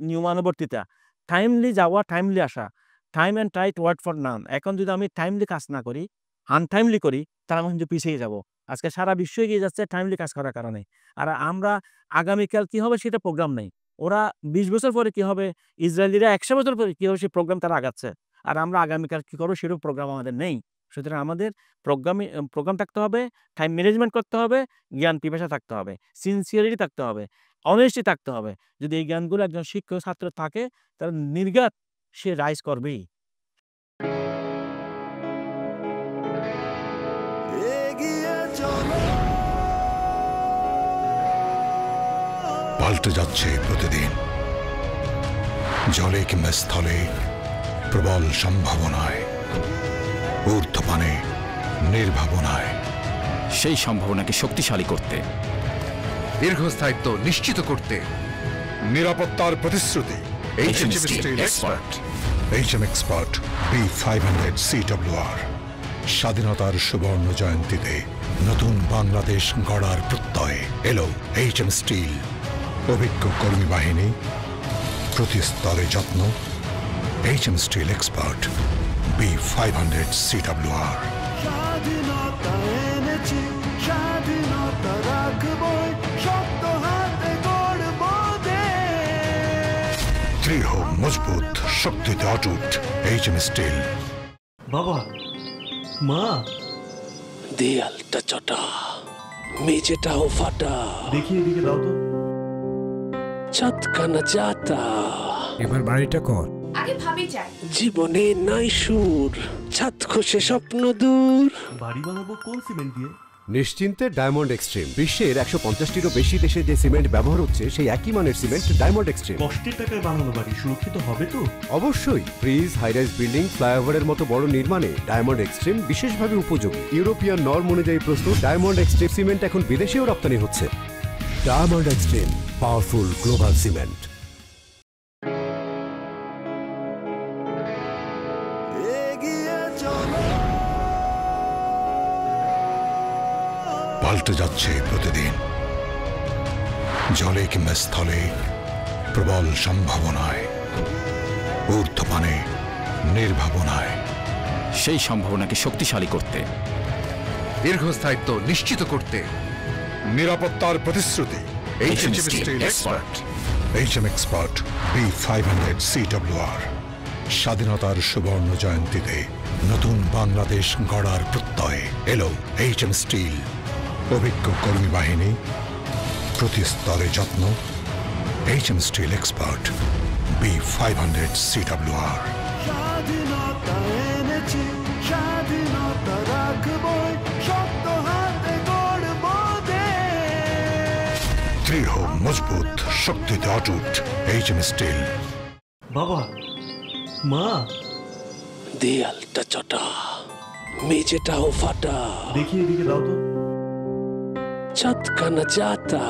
নিয়মানুবর্তিতা, টাইমলি যাওয়া, টাইমলি আসা, time and tide wait for none. এখন যদি আমি টাইমলি কাজ না করি, আনটাইমলি করি, তাহলে আমি কিন্তু পিছিয়ে যাব। আজকে সারা বিশ্ব এগিয়ে যাচ্ছে টাইমলি কাজ করার কারণে। আর আমরা আগামীকাল কি হবে সেটা প্রোগ্রাম নেই। ওরা 20 বছর পরে কি হবে, ইসরায়েলিরা 100 বছর পরে কি হবে, সেই প্রোগ্রাম তারা আগাচ্ছে। আর আমরা আগামীকাল কি করবো সেরকম প্রোগ্রাম আমাদের নেই। সুতরাং আমাদের প্রোগ্রাম থাকতে হবে, টাইম ম্যানেজমেন্ট করতে হবে, জ্ঞান পিপাসা থাকতে হবে, সিনসিয়ারিটি থাকতে হবে, অনেস্টি থাকতে হবে। যদি এই জ্ঞানগুলো একজন শিক্ষক ছাত্র থাকে, তাহলে নির্ঘাত সে রাইজ করবেই। পাল্টে যাচ্ছে প্রতিদিন, জলে কিংবা স্থলে, প্রবল সম্ভাবনায়, ঊর্ধ্বপানে, নির্ভাবনায়। সেই সম্ভাবনাকে শক্তিশালী করতে, দীর্ঘস্থায়িত্ব নিশ্চিত করতে, নিরাপত্তার প্রতিশ্রুতি। HM Steel Expert। HM Expert B500 CWR। স্বাধীনতার সুবর্ণ জয়ন্তীতে নতুন বাংলাদেশ গড়ার প্রত্যয় এলো HM স্টিল। অভিজ্ঞ কর্মী বাহিনী, প্রতি স্তরে যত্ন। HM Steel Expert B500 CWR। স্বাধীনতা এনেছি, স্বাধীনতা রাখবই, শক্ত হাতে গড়ব দেশ। দৃঢ়, মজবুত, শক্তিতে অটুট। HM steel. বাবা, মা, দেয়ালটা চটা, মেঝেটাও ফাটা, দেখি এদিকে দাও তো। ছাদখানা যাতা, এবার বাড়িটা কর। আগে ভাবি যাই। জীবনে নাই সুর, ছাদ খসে স্বপ্ন দূর। বাড়ি বানাবো কোন সিমেন্ট দিয়ে? নিশ্চিন্তে ডায়মন্ড এক্সট্রিম। বিশ্বের 150টিরও বেশি দেশে যে সিমেন্ট ব্যবহার হচ্ছে, সেই একই মানের সিমেন্ট ডায়মন্ড এক্সট্রিম। কষ্টের টাকায় বানানো বাড়ি সুরক্ষিত হবে তো? অবশ্যই। ব্রিজ, হাইরাইজ বিল্ডিং, ফ্লাইওভারের মতো বড় নির্মাণে ডায়মন্ড এক্সট্রিম বিশেষভাবে উপযোগী। ইউরোপিয়ান নর্ম অনুযায়ী প্রস্তুত ডায়মন্ড এক্সট্রিম সিমেন্ট এখন বিদেশেও রপ্তানি হচ্ছে। Diamond extreme, powerful global cement. পাল্টে যাচ্ছে প্রতিদিন, জলে কিংবা স্থলে, প্রবল সম্ভাবনায়, ঊর্ধ্বপানে, নির্ভাবনায়। সেই সম্ভাবনাকে শক্তিশালী করতে, দীর্ঘস্থায়িত্ব নিশ্চিত করতে, নিরাপত্তার প্রতিশ্রুতি। HM Steel Expert। HM Expert B500 CWR। স্বাধীনতার সুবর্ণ জয়ন্তীতে নতুন বাংলাদেশ গড়ার প্রত্যয় এলো HM স্টিল। অভিজ্ঞ কর্মী বাহিনী, প্রতি স্তরে যত্ন। HM Steel Expert B500 CWR। স্বাধীনতা এনেছি, স্বাধীনতা রাখবই, শক্ত হাতে গড়ব দেশ। দৃঢ়, মজবুত, শক্তিতে অটুট। HM steel. বাবা, মা, দেয়ালটা চটা, মেঝেটাও ফাটা, দেখি এদিকে দাও তো। ছাদখানা যাতা,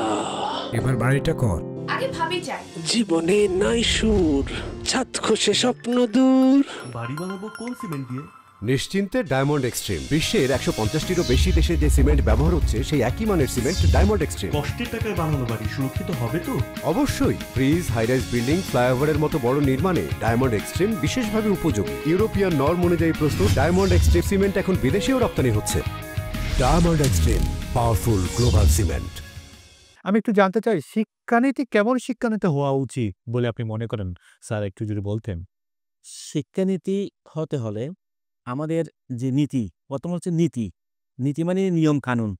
এবার বাড়িটা কর। আগে ভাবি যাই। জীবনে নাই সুর, ছাদ খসে স্বপ্ন দূর। বাড়ি বানাবো কোন সিমেন্ট দিয়ে? নিশ্চিন্তে ডায়মন্ড এক্সট্রিম। বিশ্বের 150টিরও বেশি দেশে যে সিমেন্ট ব্যবহার হচ্ছে সেই একই মানের সিমেন্ট ডায়মন্ড এক্সট্রিম। কষ্টের টাকায় বানানো বাড়ি সুরক্ষিত হবে তো? অবশ্যই। ব্রিজ, হাইরাইজ বিল্ডিং, ফ্লাইওভারের মতো বড় নির্মাণে ডায়মন্ড এক্সট্রিম বিশেষভাবে উপযোগী। ইউরোপিয়ান নর্ম অনুযায়ী প্রস্তুত ডায়মন্ড এক্সট্রিম সিমেন্ট এখন বিদেশেও রপ্তানি হচ্ছে। Diamond extreme, powerful global cement. আমি একটু জানতে চাই শিক্ষানীতি কেমন শিক্ষানীতি হওয়া উচিত বলে আপনি মনে করেন স্যার, একটু যদি বলতেন। শিক্ষানীতি হতে হলে আমাদের যে নীতি, প্রথম হচ্ছে নীতি। নীতি মানে নিয়ম কানুন।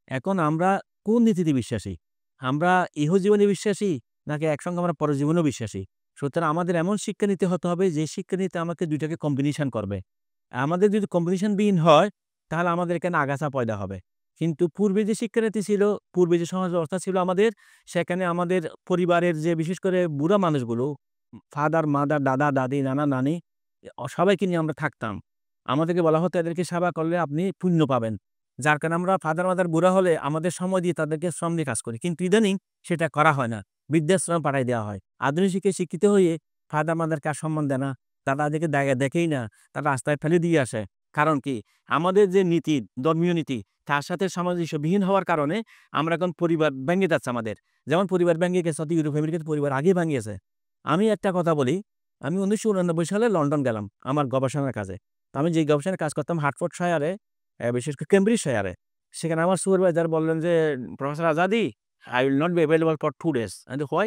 এখন আমরা কোন নীতিতে বিশ্বাসী? আমরা ইহজীবনে বিশ্বাসী নাকি একসঙ্গে আমরা পরজীবনেও বিশ্বাসী? সুতরাং আমাদের এমন শিক্ষানীতি হতে হবে যে শিক্ষানীতি আমাকে দুইটাকে কম্বিনেশন করবে। আমাদের যদি কম্বিনেশনবিহীন হয় তাহলে আমাদের এখানে আগাছা পয়দা হবে। কিন্তু পূর্বে যে শিক্ষানীতি ছিল, পূর্বে যে সমাজ ব্যবস্থা ছিল আমাদের, সেখানে আমাদের পরিবারের যে বিশেষ করে বুড়া মানুষগুলো, ফাদার, মাদার, দাদা, দাদি, নানা, নানি, সবাইকে নিয়ে আমরা থাকতাম। আমাদেরকে বলা হতো এদেরকে সেবা করলে আপনি পুণ্য পাবেন। যার কারণে আমরা ফাদার মাদার বুড়া হলে আমাদের সময় দিয়ে তাদেরকে শ্রম দিয়ে কাজ করি। কিন্তু ইদানিং সেটা করা হয় না, বৃদ্ধাশ্রম পাঠাই দেওয়া হয়। আধুনিক শিক্ষায় শিক্ষিত হয়ে ফাদার মাদারকে আর সম্মান দেয় না, তারা তাদেরকে দেখেই না, তারা রাস্তায় ফেলে দিয়ে আসে। কারণ কি? আমাদের যে নীতি, ধর্মীয় নীতি, তার সাথে সামঞ্জস্যবিহীন হওয়ার কারণে আমরা এখন পরিবার ভেঙে যাচ্ছে আমাদের। যেমন পরিবার ভেঙে গেছে, ইউরোপ আমেরিকাতে পরিবার আগে ভেঙেছে। আমি একটা কথা বলি, আমি 1989 সালে লন্ডন গেলাম আমার গবেষণার কাজে। আমি যে গবেষণার কাজ করতাম হার্টফোর্ডশায়ারে, বিশেষ করে কেমব্রিজশায়ারে। সেখানে আমার সুপারভাইজার বললেন যে, professor Azadi, I will not be available for 2 days. And why?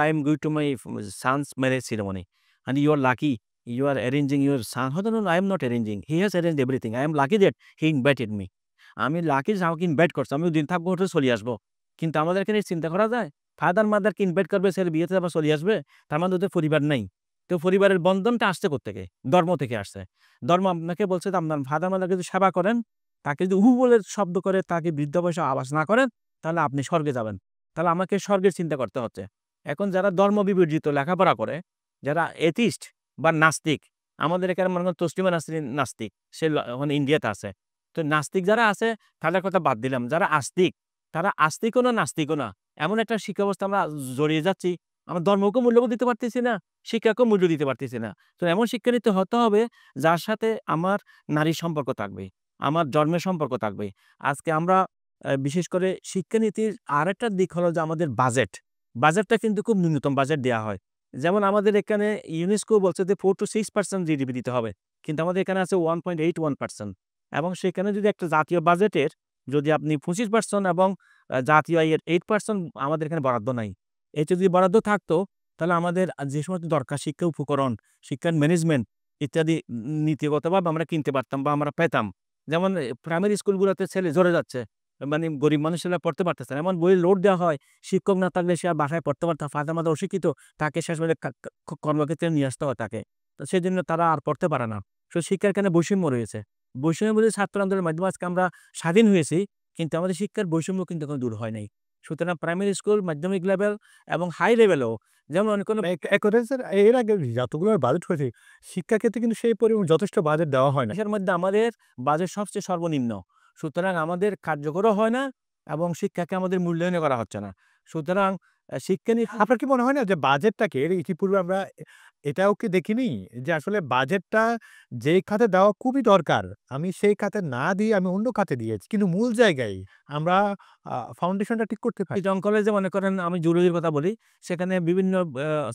I am going to my son's marriage ceremony. And you are lucky. You are arranging your son. No, I am not arranging. He has arranged everything. I am lucky that he invited me. আমি lucky যে আমাকে invite করছে, আমি দিন থাকবো, hotel চলে আসবো। কিন্তু আমাদের এখানে চিন্তা করা যায়, ফাদার মাদারকে ইনভাইট করবে, সে বিয়েতে আবার চলে আসবে, তার মানে ওদের পরিবার নেই। তো পরিবারের বন্ধনটা আসছে কোত্থেকে? ধর্ম থেকে আসছে। ধর্ম আপনাকে বলছে যে আপনার ফাদার মাদারকে যদি সেবা করেন, তাকে যদি উহু বলে শব্দ করে তাকে বৃদ্ধ বয়সে আবাস না করেন, তাহলে আপনি স্বর্গে যাবেন। তাহলে আমাকে স্বর্গের চিন্তা করতে হচ্ছে। এখন যারা ধর্ম বিবর্জিত লেখাপড়া করে, যারা এথিস্ট বা নাস্তিক, আমাদের এখানে মনে করেন তসলিমা নাসরিন নাস্তিক, সে ওখানে ইন্ডিয়াতে আছে। তো নাস্তিক যারা আছে তাদের কথা বাদ দিলাম, যারা আস্তিক, তারা আস্তিকও না নাস্তিকও না, এমন একটা শিক্ষা ব্যবস্থা আমরা জড়িয়ে যাচ্ছি, আমরা ধর্মকে মূল্য দিতে পারতেছি না, শিক্ষাকেও মূল্য দিতে পারতেছি না। তো এমন শিক্ষা নিতে হতে হবে যার সাথে আমার নারীর সম্পর্ক থাকবে, আমার জন্মের সম্পর্ক থাকবে। আজকে আমরা বিশেষ করে শিক্ষানীতির আরেকটা দিক হলো যে আমাদের বাজেটটা কিন্তু খুব ন্যূনতম বাজেট দেওয়া হয়। যেমন আমাদের এখানে ইউনেস্কো বলছে যে 4 to 6% জিডিপি দিতে হবে, কিন্তু আমাদের এখানে আছে 1.81%। এবং সেখানে যদি একটা জাতীয় বাজেটের যদি আপনি 25% এবং জাতীয় আয়ের 8% আমাদের এখানে বরাদ্দ নাই। এটা যদি বরাদ্দ থাকতো তাহলে আমাদের যে সমস্ত দরকার শিক্ষা উপকরণ, শিক্ষার ম্যানেজমেন্ট ইত্যাদি নীতিগতভাবে আমরা কিনতে পারতাম বা আমরা পেতাম। যেমন প্রাইমারি স্কুলগুলোতে ছেলে ঝরে যাচ্ছে, মানে গরিব মানুষেরা পড়তে পারতেছে না, এমন বইয়ের লোড দেওয়া হয়, শিক্ষক না থাকলে সে আর বাসায় পড়তে পারতাম, ফাদার মাদার অশিক্ষিত, তাকে শেষ মেলে কর্মক্ষেত্রে নিয়ে আসতে হয় তাকে। তো সেই জন্য তারা আর পড়তে পারে না। তো শিক্ষার এখানে বৈষম্য রয়েছে। বৈষম্য বলে ছাত্র আন্দোলনের মাধ্যমে আজকে আমরা স্বাধীন হয়েছি, কিন্তু আমাদের শিক্ষার বৈষম্য কিন্তু এখন দূর হয় নাই। সুতরাং প্রাইমারি স্কুল, মাধ্যমিক লেভেল এবং হাই লেভেলও যেমন কোনো এর আগে যতগুলো বাজেট হয়েছে শিক্ষা ক্ষেত্রে কিন্তু সেই পরিমাণ যথেষ্ট বাজেট দেওয়া হয় না। দেশের মধ্যে আমাদের বাজেট সবচেয়ে সর্বনিম্ন। সুতরাং আমাদের কার্যকরও হয় না এবং শিক্ষাকে আমাদের মূল্যায়ন করা হচ্ছে না। সুতরাং শিক্ষা নিয়ে আপনার কি মনে হয় না যে বাজেটটাকে ইতিপূর্বে আমরা এটাও কি দেখিনি যে আসলে বাজেটটা যেই খাতে দেওয়া খুবই দরকার, আমি সেই খাতে না দিয়ে আমি অন্য খাতে দিয়েছি, কিন্তু মূল জায়গায় আমরা ফাউন্ডেশনটা ঠিক করতে পারি। জন কলেজে মনে করেন আমি জুলজির কথা বলি, সেখানে বিভিন্ন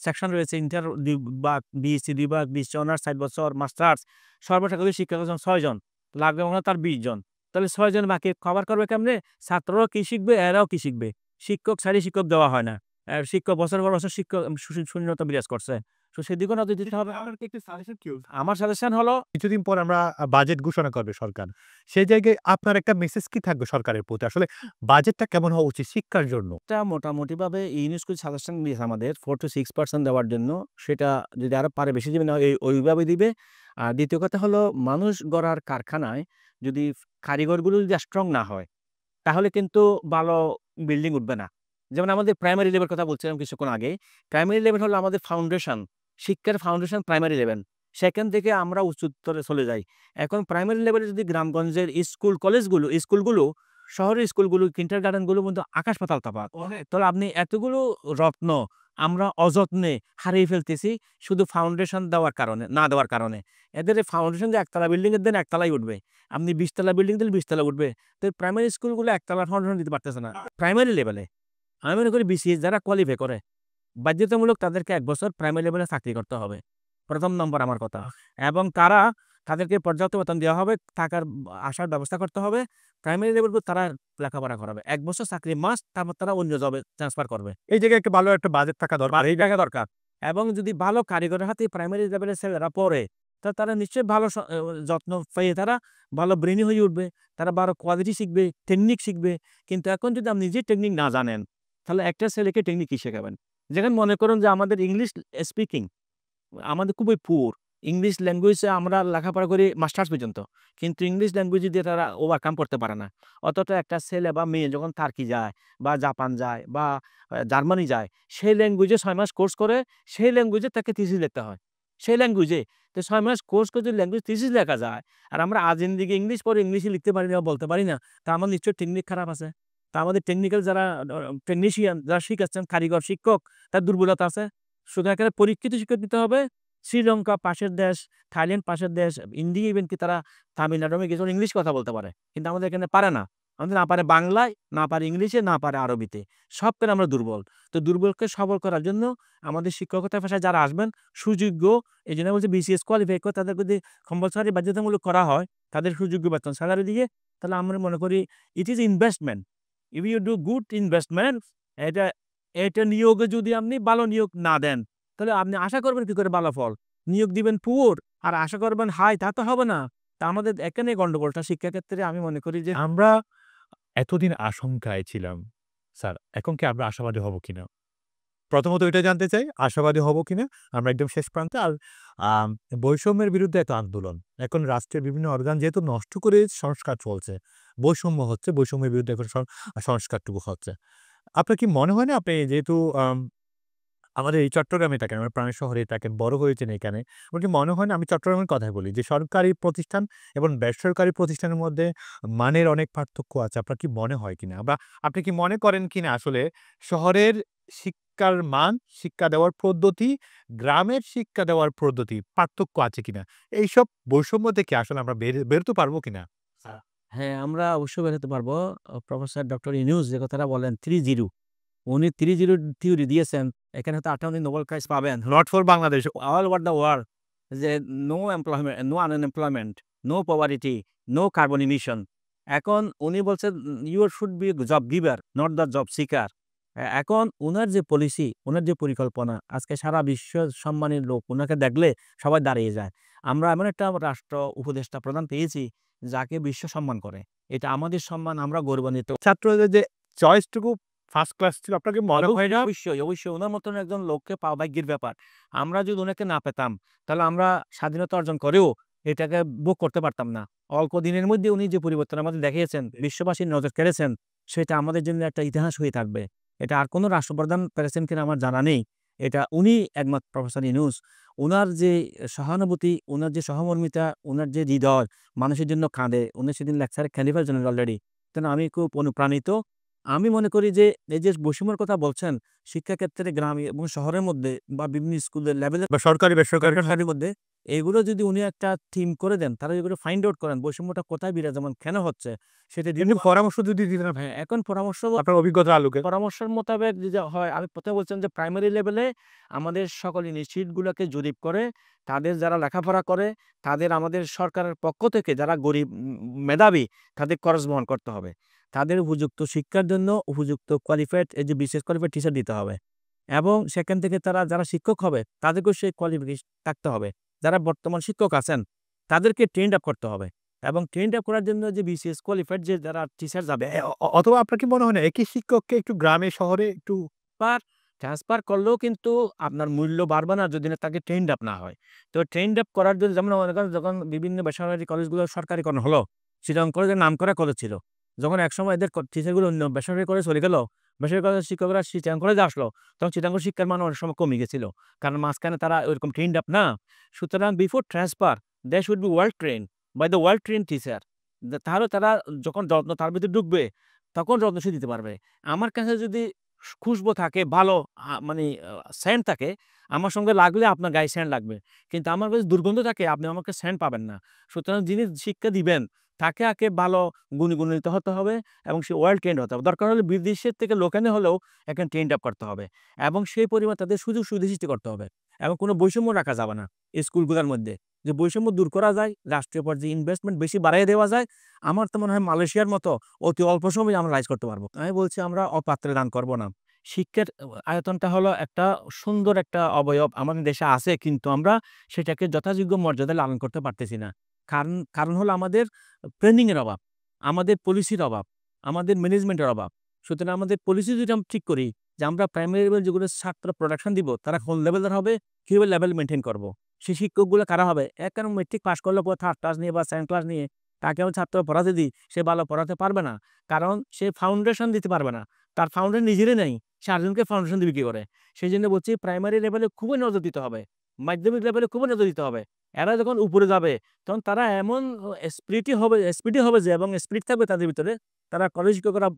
সেকশন রয়েছে, ইন্টার বিভাগ, বিএসসি বিভাগ, বিএসসি অনার্স 60 বছর, মাস্টার্স, সর্বশেষ শিক্ষক 6 জন, লাগবে মনে তার 20 জন। তাহলে 6 জন বাকি কভার করবে কেমনে? ছাত্ররাও কি শিখবে, এরাও কি শিখবে? শিক্ষক সারি শিক্ষক দেওয়া হয় না, শিক্ষক বছর পর বছর শিক্ষক শূন্যতা বিরাজ করছে। তো সেদিকে নজর দিতে হবে। আমার সাজেশন হলো কিছুদিন পর আমরা বাজেট ঘোষণা করবে সরকার, সেই জায়গায় আপনার একটা মেসেজ কি থাকবে সরকারের প্রতি, আসলে বাজেটটা কেমন হওয়া উচিত শিক্ষার জন্য? এটা মোটামুটিভাবে ইউনেস্কো সাজেশন দিয়েছে আমাদের 4 to 6% দেওয়ার জন্য। সেটা যদি আরো পারে বেশি দিবে না ওইভাবে দিবে। আর দ্বিতীয় কথা হলো মানুষ গড়ার কারখানায় যদি কারিগরগুলো যদি স্ট্রং না হয় তাহলে কিন্তু ভালো বিল্ডিং উঠবে না। যেমন আমাদের প্রাইমারি লেভেল কথা বলছিলাম কিছুক্ষণ আগে, প্রাইমারি লেভেল হলো আমাদের ফাউন্ডেশন, শিক্ষার ফাউন্ডেশন প্রাইমারি লেভেল, সেখান থেকে আমরা উচ্চতরে চলে যাই। এখন প্রাইমারি লেভেলে যদি গ্রামগঞ্জের স্কুলগুলো শহরের স্কুলগুলো, কিন্ডারগার্টেনগুলো কিন্তু আকাশ পাতাল তফাৎ। তাহলে আপনি এতগুলো রত্ন আমরা অযত্নে হারিয়ে ফেলতেছি শুধু ফাউন্ডেশন দেওয়ার কারণে, না দেওয়ার কারণে। এদের ফাউন্ডেশন যে একতলা বিল্ডিংয়ের দেন একতলাই উঠবে, আপনি 20 তলা বিল্ডিং দিলে 20 তলা উঠবে। তো প্রাইমারি স্কুলগুলো একতলার ফাউন্ডেশন দিতে পারতেছে না প্রাইমারি লেভেলে। আমি মনে করি বিসিএস যারা কোয়ালিফাই করে বাধ্যতামূলক তাদেরকে 1 বছর প্রাইমারি লেভেলে চাকরি করতে হবে, প্রথম নম্বর আমার কথা। এবং তাদেরকে পর্যাপ্ত বেতন দেওয়া হবে, থাকার আসার ব্যবস্থা করতে হবে। প্রাইমারি লেভেল তারা লেখাপড়া করাবে, 1 বছর চাকরি মাস্ট, তারপর তারা অন্য জবে ট্রান্সফার করবে। এই জায়গায় একটা ভালো একটা বাজেট থাকা দরকার, এই জায়গা দরকার। এবং যদি ভালো কারিগরের হাতে প্রাইমারি লেভেলের ছেলেরা পড়ে, তারা নিশ্চয়ই ভালো যত্ন পেয়ে তারা ভালো ব্রেনি হয়ে উঠবে, তারা ভালো কোয়ালিটি শিখবে, টেকনিক শিখবে। কিন্তু এখন যদি আপনি নিজে টেকনিক না জানেন, তাহলে একটা ছেলেকে টেকনিক কি শেখাবেন? যেখানে মনে করুন যে আমাদের ইংলিশ স্পিকিং আমাদের খুবই পুর, ইংলিশ ল্যাঙ্গুয়েজে আমরা লেখাপড়া করি মাস্টার্স পর্যন্ত, কিন্তু ইংলিশ ল্যাঙ্গুয়েজ দিয়ে তারা ওভারকাম করতে পারে না। অথচ একটা ছেলে বা মেয়ে যখন টার্কি যায় বা জাপান যায় বা জার্মানি যায়, সেই ল্যাঙ্গুয়েজে 6 মাস কোর্স করে, সেই ল্যাঙ্গুয়েজে তাকে থিসিস লিখতে হয়, সেই ল্যাঙ্গুয়েজে। তো 6 মাস কোর্স করে যদি ল্যাঙ্গুয়েজ থিসিস লেখা যায়, আর আমরা আজের দিকে ইংলিশ পড়ে ইংলিশে লিখতে পারি না, বলতে পারি না, তা আমার নিশ্চয়ই টেকনিক খারাপ আছে। তা আমাদের টেকনিক্যাল যারা টেকনিশিয়ান যারা শিখাচ্ছেন, কারিগর শিক্ষক, তার দুর্বলতা আছে। সুতরাং এখানে পরীক্ষিত শিক্ষক দিতে হবে। শ্রীলঙ্কা পাশের দেশ, থাইল্যান্ড পাশের দেশ, ইন্ডিয়া ইভেন কি তারা তামিলনাড়ু গেছে ইংলিশ কথা বলতে পারে, কিন্তু আমাদের এখানে পারে না। আমাদের না পারে বাংলায়, না পারে ইংলিশে, না পারে আরবিতে, সব করে আমরা দুর্বল। তো দুর্বলকে সবল করার জন্য আমাদের শিক্ষকতা পেশায় যারা আসবেন সুযোগ্য, এই জন্য বলছে বিসিএস কোয়ালিফাই করে তাদের যদি কম্পালসারি বাধ্যতামূলক করা হয়, তাদের সুযোগ্য বেতন স্যালারি দিয়ে, তাহলে আমরা মনে করি it is investment. If you do good investment, এটা নিয়োগে যদি আপনি ভালো নিয়োগ না দেন, তাহলে আপনি আশা করবেন কি করে ভালো ফল? নিয়োগ দিবেন পুয়ার আর আশা করবেন হাই, তা তো হবে না। তা আমাদের এখানে গন্ডগোলটা শিক্ষাক্ষেত্রে। আমি মনে করি যে আমরা এতদিন আশঙ্কায় ছিলাম স্যার, এখন কি আমরা আশাবাদী হব কিনা? প্রথমত এটা জানতে চাই, আশাবাদী হব কিনা আমরা একদম শেষ প্রান্তে। আর বৈষম্যের বিরুদ্ধে এত আন্দোলন, এখন রাষ্ট্রের বিভিন্ন অর্গান যেহেতু নষ্ট করে সংস্কার চলছে, বৈষম্য হচ্ছে, বৈষম্যের বিরুদ্ধে এখন সংস্কারটুকু হচ্ছে। আপনার কি মনে হয় না, আপনি যেহেতু আমাদের এই চট্টগ্রামে থাকেন, আমরা প্রাণের শহরে থাকেন, বড় হয়েছেন এখানে, আমার কি মনে হয় না, আমি চট্টগ্রামের কথাই বলি, যে সরকারি প্রতিষ্ঠান এবং বেসরকারি প্রতিষ্ঠানের মধ্যে মানের অনেক পার্থক্য আছে? আপনার কি মনে হয় কিনা, বা আপনি কি মনে করেন কিনা আসলে শহরের শিক্ষার মান, শিক্ষা দেওয়ার পদ্ধতি, গ্রামের শিক্ষা দেওয়ার পদ্ধতি পার্থক্য আছে কিনা? এইসব বৈষম্য থেকে আসলে আমরা বেরোতে পারবো কিনা? হ্যাঁ, আমরা অবশ্যই বেরোতে পারবো। প্রফেসর ডক্টর ইউনূস যে কথাটা বলেন 3-0, উনি 3-0 থিওরি দিয়েছেন। এখানে হয়তো 8টা উনি নোবেল প্রাইজ পাবেন, not for Bangladesh, all over the world, যে no employment, no unemployment, no poverty, no carbon emission. এখন উনি বলছেন you should be job giver, not the job seeker. এখন ওনার যে পলিসি, ওনার যে পরিকল্পনা, আজকে সারা বিশ্ব সম্মানের লোক ওনাকে দেখলে সবাই দাঁড়িয়ে যায়। আমরা এমন একটা রাষ্ট্র উপদেষ্টা প্রধান পেয়েছি যাকে বিশ্ব সম্মান করে। এটা আমাদের সম্মান, আমরা গৌরবান্বিত। ছাত্রদের যে চয়েসটুকু ফার্স্ট ক্লাস ছিল, আপনাকে মনে হয় না? অবশ্যই অবশ্যই ওনার মতন একজন লোককে পাওয়া ভাগ্যের ব্যাপার। আমরা যদি ওনাকে না পেতাম, তাহলে আমরা স্বাধীনতা অর্জন করেও এটাকে ভোগ করতে পারতাম না। অল্প দিনের মধ্যে উনি যে পরিবর্তন আমাদের দেখিয়েছেন, বিশ্ববাসীর নজর কেড়েছেন, সেটা আমাদের জন্য একটা ইতিহাস হয়ে থাকবে। এটা আর কোনো রাষ্ট্রপ্রধান পেরেছেন কিনা আমার জানা নেই। এটা উনি একমাত্র, প্রফেসর ইউনূস। ওনার যে সহানুভূতি, ওনার যে সহমর্মিতা, ওনার যে হৃদয়, মানুষের জন্য কাঁদে। উনি সেদিন লেকচারে খেলে ফেলছেন অলরেডি। তেন আমি খুব অনুপ্রাণিত। আমি মনে করি যে এই যে বৈষম্যের কথা বলছেন, শিক্ষাক্ষেত্রে গ্রামে এবং শহরের মধ্যে বা বিভিন্ন স্কুলের লেভেলে বা সরকারি বেসরকারি মধ্যে এগুলো যদি উনি একটা থিম করে দেন, তারা এগুলো ফাইন্ড আউট করেন বৈষম্যটা কোথায় বিরাজমান, কেন হচ্ছে, সেটা পরামর্শ যদি দিতেন। হ্যাঁ, এখন পরামর্শ আপনার অভিজ্ঞতার আলোকে পরামর্শের মোতাবেক যে হয়, আমি প্রথমে বলছেন যে প্রাইমারি লেভেলে আমাদের সকল ইনস্টিটিউটগুলোকে জরিপ করে তাদের যারা লেখাপড়া করে, তাদের আমাদের সরকারের পক্ষ থেকে যারা গরিব মেধাবী, তাদের খরচ বহন করতে হবে। তাদের উপযুক্ত শিক্ষার জন্য উপযুক্ত কোয়ালিফাইড, এই যে বিশেষ কোয়ালিফাইড টিচার দিতে হবে। এবং সেখান থেকে তারা যারা শিক্ষক হবে, তাদেরকেও সেই কোয়ালিফিকেশন থাকতে হবে। যারা বর্তমান শিক্ষক আছেন, তাদেরকে ট্রেন্ড আপ করতে হবে। এবং ট্রেন্ড আপ করার জন্য যে বিসিএস কোয়ালিফাইড যে যারা টিচার যাবে, অথবা আপনার কি মনে হয় না একই শিক্ষককে একটু গ্রামে শহরে একটু ট্রান্সফার করলেও কিন্তু আপনার মূল্য বাড়বে না যদি না তাকে ট্রেন্ড আপ না হয়। তো ট্রেন্ড আপ করার জন্য, যেমন যখন বিভিন্ন বেসরকারি কলেজগুলো সরকারিকরণ হলো, চিটাগং কলেজের নাম করা কলেজ ছিল, যখন একসময় এদের টিচারগুলো অন্য বেসরকারি কলেজ চলে গেল, বেসরকারি কলেজের শিক্ষকরা চিটাগং কলেজে আসলো, তখন চিটাগং শিক্ষার মান অনেক সময় কমে গেছিল, কারণ মাঝখানে তারা ওইরকম ট্রেন্ড আপ না। সুতরাং before transfer they should be well train by the well train teacher. তাহলে তারা যখন যত্ন তার ভিতরে ঢুকবে, তখন যত্ন সে দিতে পারবে। আমার কাছে যদি খুশবু থাকে, ভালো মানে সেন্ট থাকে, আমার সঙ্গে লাগলে আপনার গায়ে সেন্ট লাগবে। কিন্তু আমার কাছে দুর্গন্ধ থাকে, আপনি আমাকে সেন্ট পাবেন না। সুতরাং যিনি শিক্ষা দিবেন তাকে আগে ভালো গুণীগুণিত হতে হবে এবং সে ওয়ার্ল্ড ট্রেন্ড হতে হবে। দরকার হলে বিদেশের থেকে লোক এনে হলেও এখন ট্রেন্ড আপ করতে হবে এবং সেই পরিমাণ তাদের সুযোগ সুবিধা সৃষ্টি করতে হবে এবং কোনো বৈষম্য রাখা যাবে না স্কুলগুলোর মধ্যে। যে বৈষম্য দূর করা যায়, রাষ্ট্রীয় পর্যায়ে ইনভেস্টমেন্ট বেশি বাড়িয়ে দেওয়া যায়, আমার তো মনে হয় মালয়েশিয়ার মতো অতি অল্প সময়ে আমরা রাইজ করতে পারবো। আমি বলছি আমরা অপাত্রে দান করব না। শিক্ষার আয়তনটা হলো একটা সুন্দর একটা অবয়ব আমাদের দেশে আছে, কিন্তু আমরা সেটাকে যথাযোগ্য মর্যাদায় লালন করতে পারতেছি না। কারণ হলো আমাদের ট্রেনিংয়ের অভাব, আমাদের পলিসির অভাব, আমাদের ম্যানেজমেন্টের অভাব। সুতরাং আমাদের পলিসি যদি আমরা ঠিক করি যে আমরা প্রাইমারি লেভেল যেগুলো ছাত্র প্রোডাকশন দিব তারা কোন লেভেলের হবে, কীভাবে লেভেল মেনটেন করবো, সেই শিক্ষকগুলো কারা হবে। কারণ মেট্রিক পাস করলে পর থার্ড ক্লাস নিয়ে বা সেকেন্ড ক্লাস নিয়ে তাকে আমি ছাত্র পড়াতে দিই, সে ভালো পড়াতে পারবে না, কারণ সে ফাউন্ডেশন দিতে পারবে না, তার ফাউন্ডেশন নিজেরই নেই, সে আরেকজনকে ফাউন্ডেশন দিবে কী করে। সেই জন্য বলছি প্রাইমারি লেভেলে খুবই নজর দিতে হবে, মাধ্যমিক লেভেলে খুবই নজর দিতে হবে। এরা যখন উপরে যাবে তখন তারা এমন স্পিরিটি হবে যে, এবং স্পিরিট থাকবে তাদের ভিতরে, তারা কলেজ শিক্ষকরা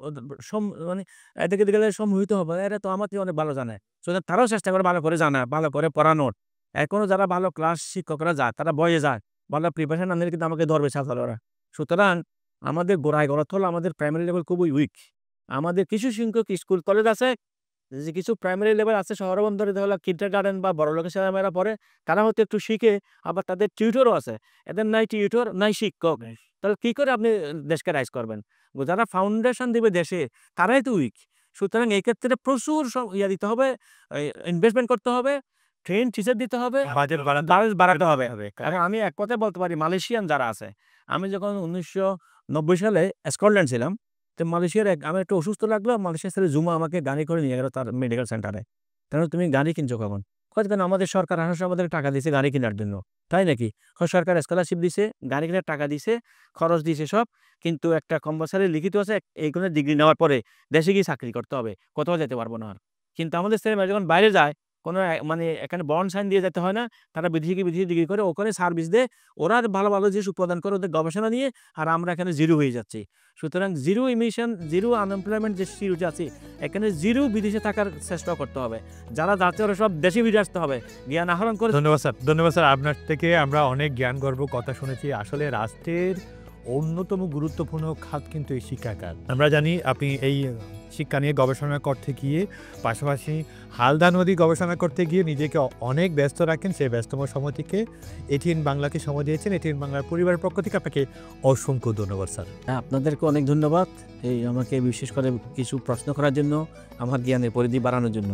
মানে এদিকে গেলে সম্মোহিত হবে, এরা তো আমাকে অনেক ভালো জানে। সুতরাং তারাও চেষ্টা করে ভালো করে জানা, ভালো করে পড়ানোর। এখনও যারা ভালো ক্লাস শিক্ষকরা যায় তারা বয়ে যায়, ভালো প্রিপারেশন আনলে কিন্তু আমাকে ধরবে ছাত্ররা। সুতরাং আমাদের গোড়ায় গড়াত হলো আমাদের প্রাইমারি লেভেল খুবই উইক। আমাদের কিছু সংখ্যক স্কুল কলেজ আছে, যে কিছু প্রাইমারি লেভেল আছে শহর বন্দরে হলো কিন্ডার গার্ডেন বা বড় লোকের ছেলেমেয়েরা পড়ে, তারা হয়তো একটু শিখে, আবার তাদের টিউটরও আছে। এদের নাই টিউটর, নাই শিক্ষক, তাহলে কী করে আপনি দেশকে রাইজ করবেন? যারা ফাউন্ডেশন দিবে দেশে তারাই তো উইক। সুতরাং এই ক্ষেত্রে প্রচুর দিতে হবে, ইনভেস্টমেন্ট করতে হবে, ট্রেন টিচার দিতে হবে, বাজেট বাড়াতে হবে। কারণ আমি এক কথায় বলতে পারি মালয়েশিয়ান যারা আছে, আমি যখন 1990 সালে স্কটল্যান্ড ছিলাম, তো মালয়েশিয়ার আমি একটু অসুস্থ লাগলো, মালয়েশিয়ার ছেলে জুমা আমাকে গাড়ি করে নিয়ে গেল তার মেডিকেল সেন্টারে। কেন তুমি গাড়ি কিনছো কখন? কেন আমাদের সরকার আসার আমাদের টাকা দিয়েছে গাড়ি কেনার জন্য। তাই নাকি? সরকার স্কলারশিপ দিছে, গাড়ি কেনার টাকা দিছে, খরচ দিছে সব, কিন্তু একটা কম্পালসারি লিখিত আছে এইগুলো ডিগ্রি নেওয়ার পরে দেশে গিয়ে চাকরি করতে হবে, কোথাও যেতে পারবো না আর। কিন্তু আমাদের ছেলেমেয়েরা যখন বাইরে যায়, কোনো মানে এখানে বন্ড সাইন দিয়ে যেতে হয় না, তারা বিদেশি ডিগ্রি করে ওখানে সার্ভিস দেয়, ওরা ভালো ভালো জিনিস উৎপাদন করে ওদের গবেষণা নিয়ে, আর আমরা এখানে জিরো হয়ে যাচ্ছি। সুতরাং জিরো ইমিশন, জিরো আনএমপ্লয়মেন্ট যে সিরিজ আছে, এখানে জিরো বিদেশে থাকার চেষ্টা করতে হবে। যারা যাচ্ছে ওরা সব দেশে ফিরে আসতে হবে, জ্ঞান আহরণ করে। ধন্যবাদ স্যার, আপনার থেকে আমরা অনেক জ্ঞান গর্ব কথা শুনেছি। আসলে রাষ্ট্রের অন্যতম গুরুত্বপূর্ণ খাত কিন্তু এই শিক্ষা খাত। আমরা জানি আপনি এই শিক্ষা নিয়ে গবেষণা করতে গিয়ে, পাশাপাশি হালদা নদী গবেষণা করতে গিয়ে নিজেকে অনেক ব্যস্ত রাখেন। সেই ব্যস্তম সময় থেকে এটিএন বাংলাকে সময় দিয়েছেন। এটিএন বাংলার পরিবারের পক্ষ থেকে আপনাকে অসংখ্য ধন্যবাদ স্যার। আপনাদেরকে অনেক ধন্যবাদ এই আমাকে বিশেষ করে কিছু প্রশ্ন করার জন্য, আমার জ্ঞানের পরিধি বাড়ানোর জন্য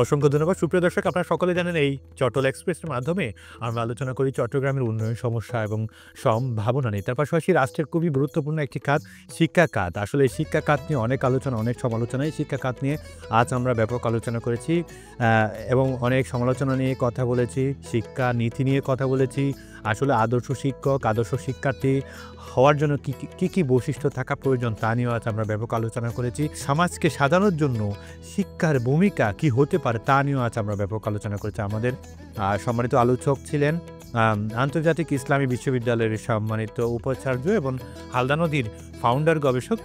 অসংখ্য ধন্যবাদ। সুপ্রিয় দর্শক, আপনারা সকলে জানেন এই চট্টল এক্সপ্রেসের মাধ্যমে আমরা আলোচনা করি চট্টগ্রামের উন্নয়ন সমস্যা এবং সম্ভাবনা নিয়ে। তার পাশাপাশি রাষ্ট্রের খুবই গুরুত্বপূর্ণ একটি খাত শিক্ষা খাত। আসলে এই শিক্ষা খাত নিয়ে অনেক আলোচনা, অনেক সমালোচনা। এই শিক্ষা খাত নিয়ে আজ আমরা ব্যাপক আলোচনা করেছি এবং অনেক সমালোচনা নিয়ে কথা বলেছি, শিক্ষা নীতি নিয়ে কথা বলেছি। আসলে আদর্শ শিক্ষক, আদর্শ শিক্ষার্থী হওয়ার জন্য কী কী বৈশিষ্ট্য থাকা প্রয়োজন তা নিয়েও আজ আমরা ব্যাপক আলোচনা করেছি। সমাজকে সাজানোর জন্য শিক্ষার ভূমিকা কি হতে পারে তা নিয়েও আজ আমরা ব্যাপক আলোচনা করেছি। আমাদের সম্মানিত আলোচক ছিলেন আন্তর্জাতিক ইসলামী বিশ্ববিদ্যালয়ের সম্মানিত উপাচার্য এবং হালদা নদীর ফাউন্ডার গবেষক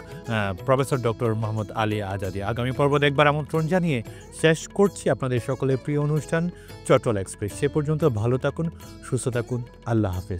প্রফেসর ডক্টর মোহাম্মদ আলী আজাদী। আগামী পর্ব দেখবার আমন্ত্রণ জানিয়ে শেষ করছি আপনাদের সকলের প্রিয় অনুষ্ঠান চট্টল এক্সপ্রেস। সে পর্যন্ত ভালো থাকুন, সুস্থ থাকুন, আল্লাহ হাফেজ।